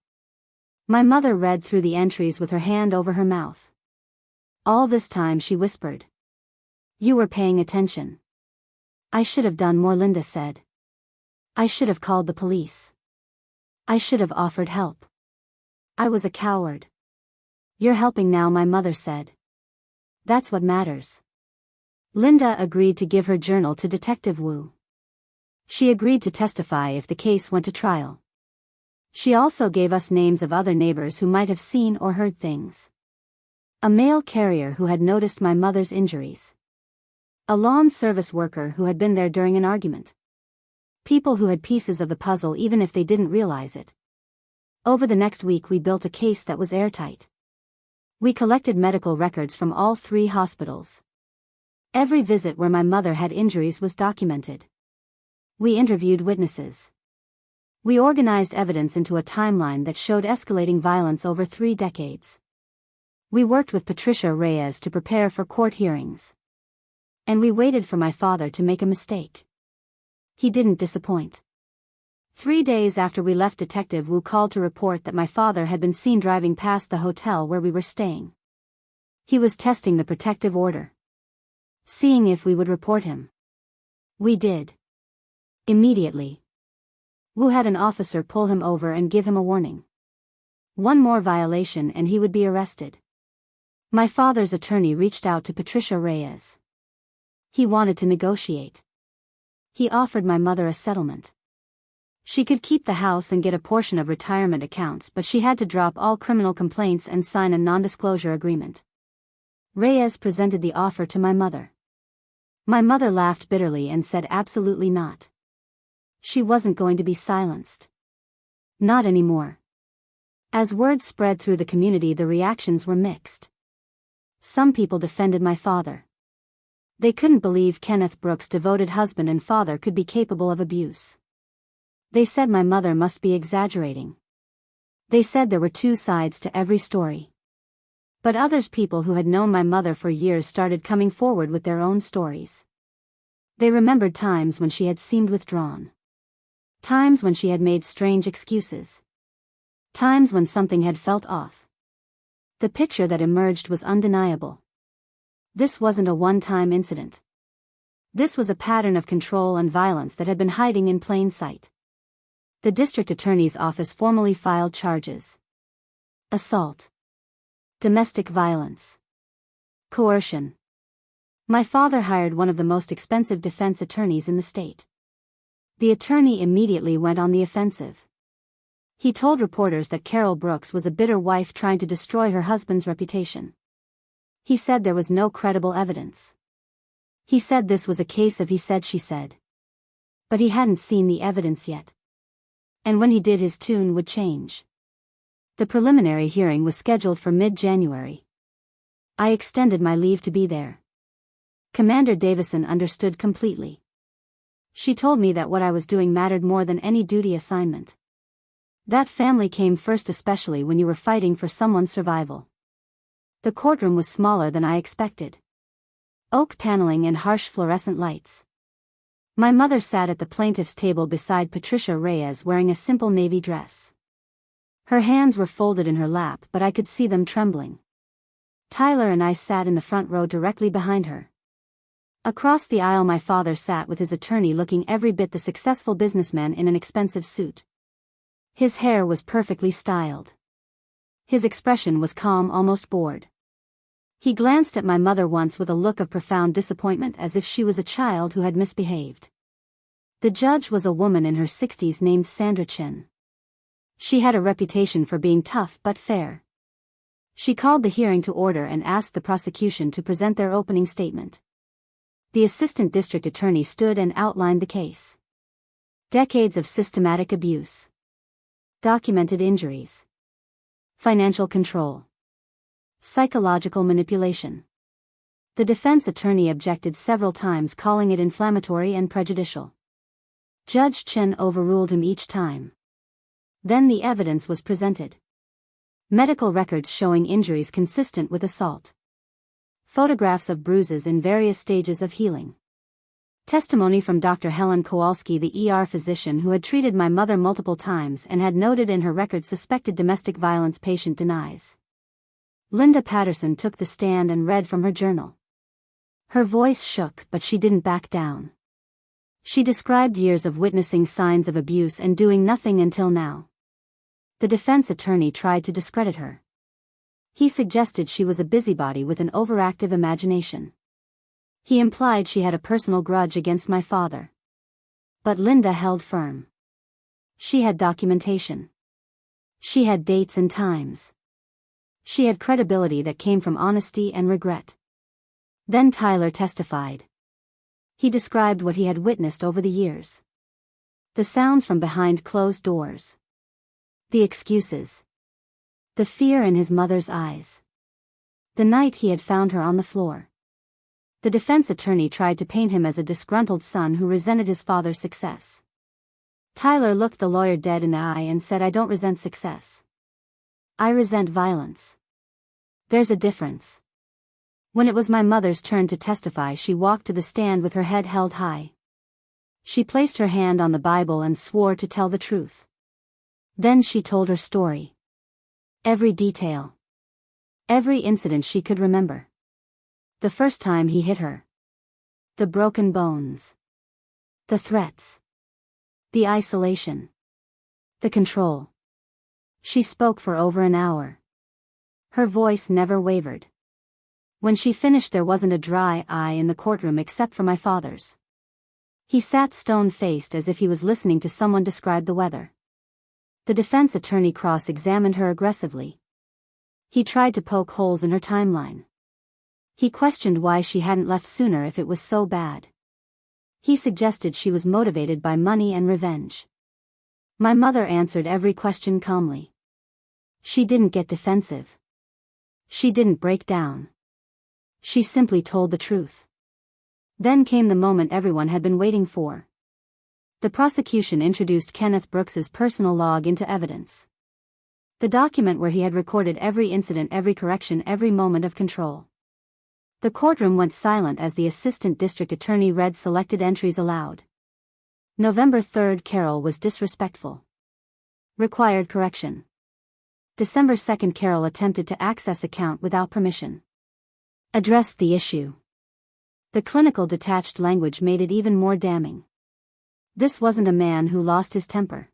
My mother read through the entries with her hand over her mouth. All this time she whispered. You were paying attention. I should have done more, Linda said. I should have called the police. I should have offered help. I was a coward. You're helping now, my mother said. That's what matters. Linda agreed to give her journal to Detective Wu. She agreed to testify if the case went to trial. She also gave us names of other neighbors who might have seen or heard things. A mail carrier who had noticed my mother's injuries. A lawn service worker who had been there during an argument. People who had pieces of the puzzle even if they didn't realize it. Over the next week we built a case that was airtight. We collected medical records from all 3 hospitals. Every visit where my mother had injuries was documented. We interviewed witnesses. We organized evidence into a timeline that showed escalating violence over 3 decades. We worked with Patricia Reyes to prepare for court hearings. And we waited for my father to make a mistake. He didn't disappoint. 3 days after we left, Detective Wu called to report that my father had been seen driving past the hotel where we were staying. He was testing the protective order. Seeing if we would report him. We did. Immediately. Wu had an officer pull him over and give him a warning. One more violation and he would be arrested. My father's attorney reached out to Patricia Reyes. He wanted to negotiate. He offered my mother a settlement. She could keep the house and get a portion of retirement accounts, but she had to drop all criminal complaints and sign a non-disclosure agreement. Reyes presented the offer to my mother. My mother laughed bitterly and said absolutely not. She wasn't going to be silenced. Not anymore. As word spread through the community, the reactions were mixed. Some people defended my father. They couldn't believe Kenneth Brooks' devoted husband and father could be capable of abuse. They said my mother must be exaggerating. They said there were 2 sides to every story. But others, people who had known my mother for years, started coming forward with their own stories. They remembered times when she had seemed withdrawn. Times when she had made strange excuses. Times when something had felt off. The picture that emerged was undeniable. This wasn't a one-time incident. This was a pattern of control and violence that had been hiding in plain sight. The district attorney's office formally filed charges. Assault. Domestic violence. Coercion. My father hired one of the most expensive defense attorneys in the state. The attorney immediately went on the offensive. He told reporters that Carol Brooks was a bitter wife trying to destroy her husband's reputation. He said there was no credible evidence. He said this was a case of he said she said. But he hadn't seen the evidence yet. And when he did, his tune would change. The preliminary hearing was scheduled for mid-January. I extended my leave to be there. Commander Davison understood completely. She told me that what I was doing mattered more than any duty assignment. That family came first, especially when you were fighting for someone's survival. The courtroom was smaller than I expected. Oak paneling and harsh fluorescent lights. My mother sat at the plaintiff's table beside Patricia Reyes, wearing a simple navy dress. Her hands were folded in her lap, but I could see them trembling. Tyler and I sat in the front row directly behind her. Across the aisle my father sat with his attorney, looking every bit the successful businessman in an expensive suit. His hair was perfectly styled. His expression was calm, almost bored. He glanced at my mother once with a look of profound disappointment, as if she was a child who had misbehaved. The judge was a woman in her 60s named Sandra Chin. She had a reputation for being tough but fair. She called the hearing to order and asked the prosecution to present their opening statement. The assistant district attorney stood and outlined the case. Decades of systematic abuse. Documented injuries. Financial control. Psychological manipulation. The defense attorney objected several times, calling it inflammatory and prejudicial. Judge Chen overruled him each time. Then the evidence was presented. Medical records showing injuries consistent with assault. Photographs of bruises in various stages of healing. Testimony from Dr. Helen Kowalski, the ER physician who had treated my mother multiple times and had noted in her record suspected domestic violence patient denies. Linda Patterson took the stand and read from her journal. Her voice shook, but she didn't back down. She described years of witnessing signs of abuse and doing nothing until now. The defense attorney tried to discredit her. He suggested she was a busybody with an overactive imagination. He implied she had a personal grudge against my father. But Linda held firm. She had documentation. She had dates and times. She had credibility that came from honesty and regret. Then Tyler testified. He described what he had witnessed over the years. The sounds from behind closed doors. The excuses. The fear in his mother's eyes. The night he had found her on the floor. The defense attorney tried to paint him as a disgruntled son who resented his father's success. Tyler looked the lawyer dead in the eye and said, "I don't resent success. I resent violence. There's a difference." When it was my mother's turn to testify, she walked to the stand with her head held high. She placed her hand on the Bible and swore to tell the truth. Then she told her story. Every detail. Every incident she could remember. The first time he hit her. The broken bones. The threats. The isolation. The control. She spoke for over an hour. Her voice never wavered. When she finished, there wasn't a dry eye in the courtroom except for my father's. He sat stone-faced as if he was listening to someone describe the weather. The defense attorney cross-examined her aggressively. He tried to poke holes in her timeline. He questioned why she hadn't left sooner if it was so bad. He suggested she was motivated by money and revenge. My mother answered every question calmly. She didn't get defensive. She didn't break down. She simply told the truth. Then came the moment everyone had been waiting for. The prosecution introduced Kenneth Brooks's personal log into evidence. The document where he had recorded every incident, every correction, every moment of control. The courtroom went silent as the assistant district attorney read selected entries aloud. November 3rd, Carol was disrespectful. Required correction. December 2, Carol attempted to access account without permission. Addressed the issue. The clinical detached language made it even more damning. This wasn't a man who lost his temper.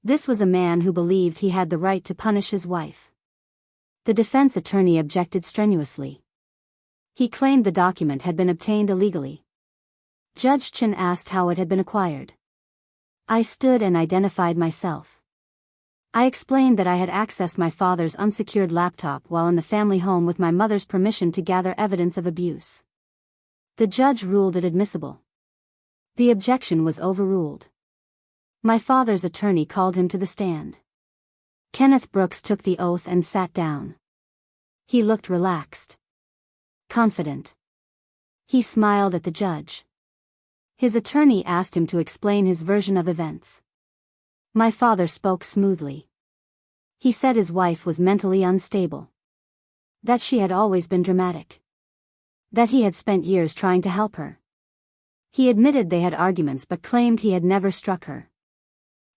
This was a man who believed he had the right to punish his wife. The defense attorney objected strenuously. He claimed the document had been obtained illegally. Judge Chen asked how it had been acquired. I stood and identified myself. I explained that I had accessed my father's unsecured laptop while in the family home with my mother's permission to gather evidence of abuse. The judge ruled it admissible. The objection was overruled. My father's attorney called him to the stand. Kenneth Brooks took the oath and sat down. He looked relaxed. Confident. He smiled at the judge. His attorney asked him to explain his version of events. My father spoke smoothly. He said his wife was mentally unstable. That she had always been dramatic. That he had spent years trying to help her. He admitted they had arguments but claimed he had never struck her.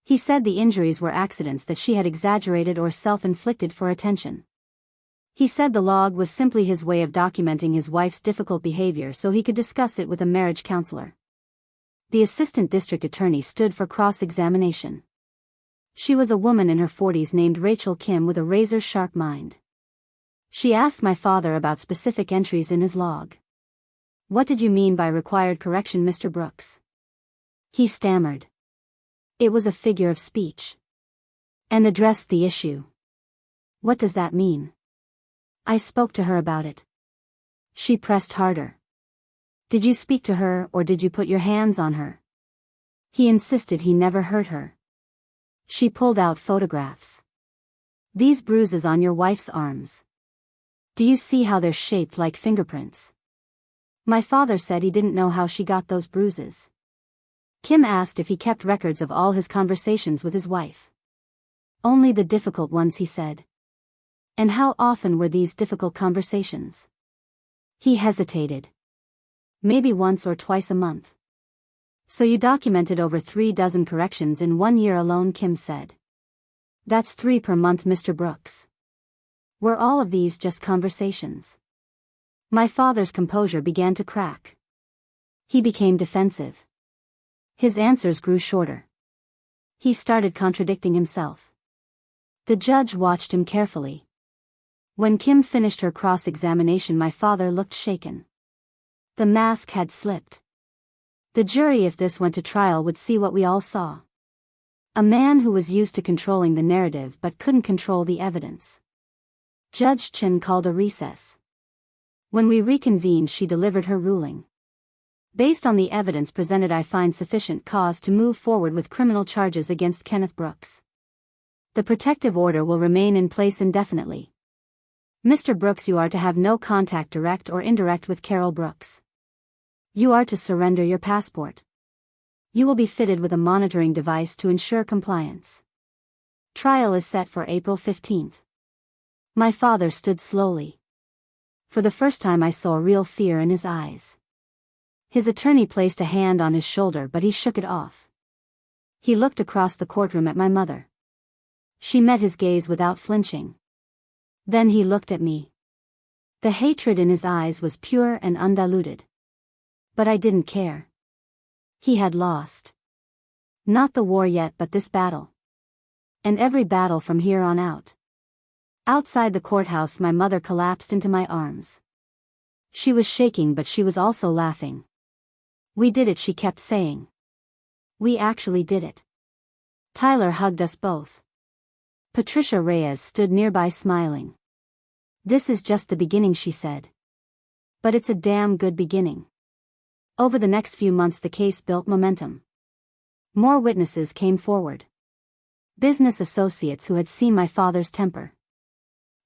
He said the injuries were accidents that she had exaggerated or self-inflicted for attention. He said the log was simply his way of documenting his wife's difficult behavior so he could discuss it with a marriage counselor. The assistant district attorney stood for cross-examination. She was a woman in her 40s named Rachel Kim with a razor-sharp mind. She asked my father about specific entries in his log. What did you mean by required correction, Mr. Brooks? He stammered. It was a figure of speech. And addressed the issue. What does that mean? I spoke to her about it. She pressed harder. Did you speak to her or did you put your hands on her? He insisted he never hurt her. She pulled out photographs. These bruises on your wife's arms. Do you see how they're shaped like fingerprints? My father said he didn't know how she got those bruises. Kim asked if he kept records of all his conversations with his wife. Only the difficult ones, he said. And how often were these difficult conversations? He hesitated. Maybe once or twice a month. So you documented over 36 corrections in 1 year alone, Kim said. That's 3 per month, Mr. Brooks. Were all of these just conversations? My father's composure began to crack. He became defensive. His answers grew shorter. He started contradicting himself. The judge watched him carefully. When Kim finished her cross-examination, my father looked shaken. The mask had slipped. The jury, if this went to trial, would see what we all saw. A man who was used to controlling the narrative but couldn't control the evidence. Judge Chen called a recess. When we reconvened, she delivered her ruling. Based on the evidence presented, I find sufficient cause to move forward with criminal charges against Kenneth Brooks. The protective order will remain in place indefinitely. Mr. Brooks, you are to have no contact, direct or indirect, with Carol Brooks. You are to surrender your passport. You will be fitted with a monitoring device to ensure compliance. Trial is set for April 15th. My father stood slowly. For the first time I saw real fear in his eyes. His attorney placed a hand on his shoulder, but he shook it off. He looked across the courtroom at my mother. She met his gaze without flinching. Then he looked at me. The hatred in his eyes was pure and undiluted. But I didn't care. He had lost. Not the war yet, but this battle. And every battle from here on out. Outside the courthouse, my mother collapsed into my arms. She was shaking, but she was also laughing. We did it, she kept saying. We actually did it. Tyler hugged us both. Patricia Reyes stood nearby smiling. This is just the beginning, she said. But it's a damn good beginning. Over the next few months the case built momentum. More witnesses came forward. Business associates who had seen my father's temper.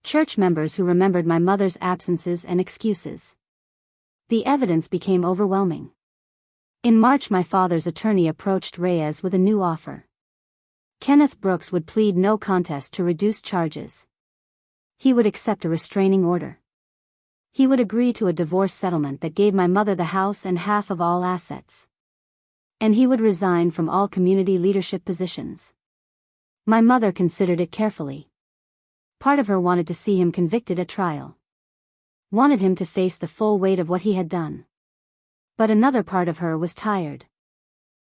Church members who remembered my mother's absences and excuses. The evidence became overwhelming. In March, my father's attorney approached Reyes with a new offer. Kenneth Brooks would plead no contest to reduce charges. He would accept a restraining order. He would agree to a divorce settlement that gave my mother the house and half of all assets. And he would resign from all community leadership positions. My mother considered it carefully. Part of her wanted to see him convicted at trial. Wanted him to face the full weight of what he had done. But another part of her was tired.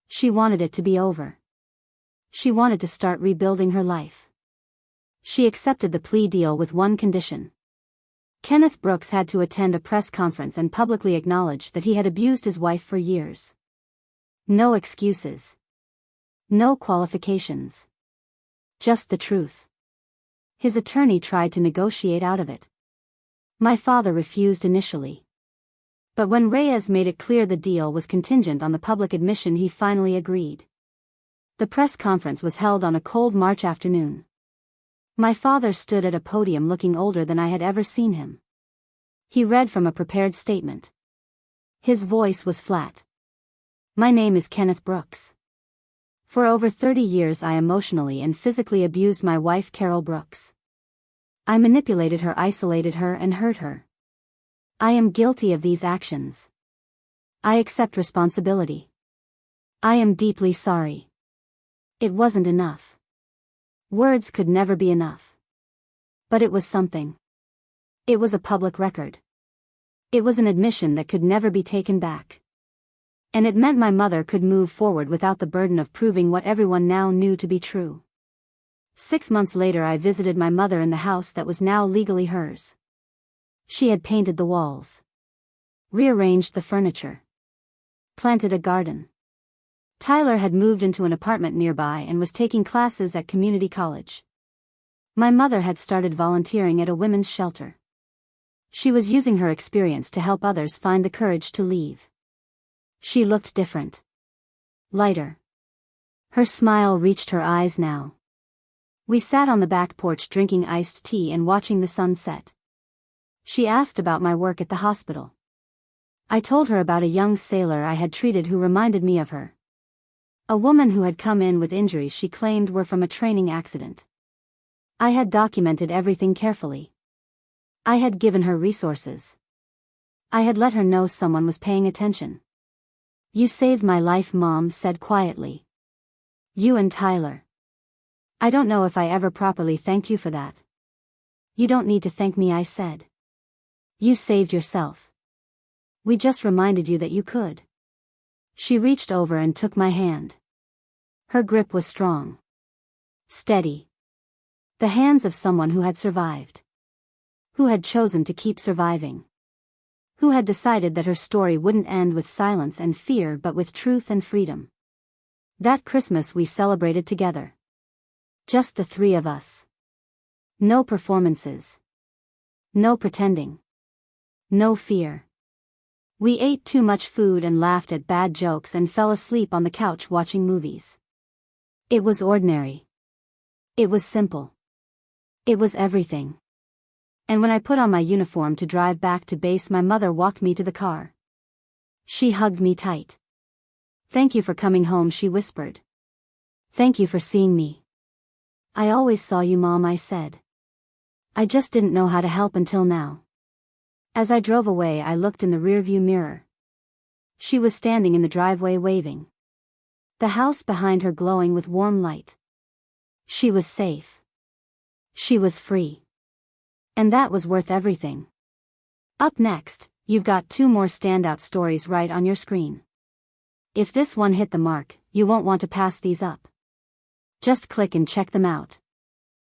She wanted it to be over. She wanted to start rebuilding her life. She accepted the plea deal with one condition. Kenneth Brooks had to attend a press conference and publicly acknowledge that he had abused his wife for years. No excuses. No qualifications. Just the truth. His attorney tried to negotiate out of it. My father refused initially. But when Reyes made it clear the deal was contingent on the public admission, he finally agreed. The press conference was held on a cold March afternoon. My father stood at a podium looking older than I had ever seen him. He read from a prepared statement. His voice was flat. My name is Kenneth Brooks. For over 30 years I emotionally and physically abused my wife Carol Brooks. I manipulated her, isolated her, and hurt her. I am guilty of these actions. I accept responsibility. I am deeply sorry. It wasn't enough. Words could never be enough. But it was something. It was a public record. It was an admission that could never be taken back. And it meant my mother could move forward without the burden of proving what everyone now knew to be true. 6 months later I visited my mother in the house that was now legally hers. She had painted the walls. Rearranged the furniture. Planted a garden. Tyler had moved into an apartment nearby and was taking classes at community college. My mother had started volunteering at a women's shelter. She was using her experience to help others find the courage to leave. She looked different. Lighter. Her smile reached her eyes now. We sat on the back porch drinking iced tea and watching the sun set. She asked about my work at the hospital. I told her about a young sailor I had treated who reminded me of her. A woman who had come in with injuries she claimed were from a training accident. I had documented everything carefully. I had given her resources. I had let her know someone was paying attention. You saved my life, Mom said quietly. You and Tyler. I don't know if I ever properly thanked you for that. You don't need to thank me, I said. You saved yourself. We just reminded you that you could. She reached over and took my hand. Her grip was strong. Steady. The hands of someone who had survived. Who had chosen to keep surviving. Who had decided that her story wouldn't end with silence and fear but with truth and freedom. That Christmas we celebrated together. Just the three of us. No performances. No pretending. No fear. We ate too much food and laughed at bad jokes and fell asleep on the couch watching movies. It was ordinary. It was simple. It was everything. And when I put on my uniform to drive back to base, my mother walked me to the car. She hugged me tight. Thank you for coming home, she whispered. Thank you for seeing me. I always saw you, Mom, I said. I just didn't know how to help until now. As I drove away, I looked in the rearview mirror. She was standing in the driveway waving. The house behind her glowing with warm light. She was safe. She was free. And that was worth everything. Up next, you've got 2 more standout stories right on your screen. If this one hit the mark, you won't want to pass these up. Just click and check them out.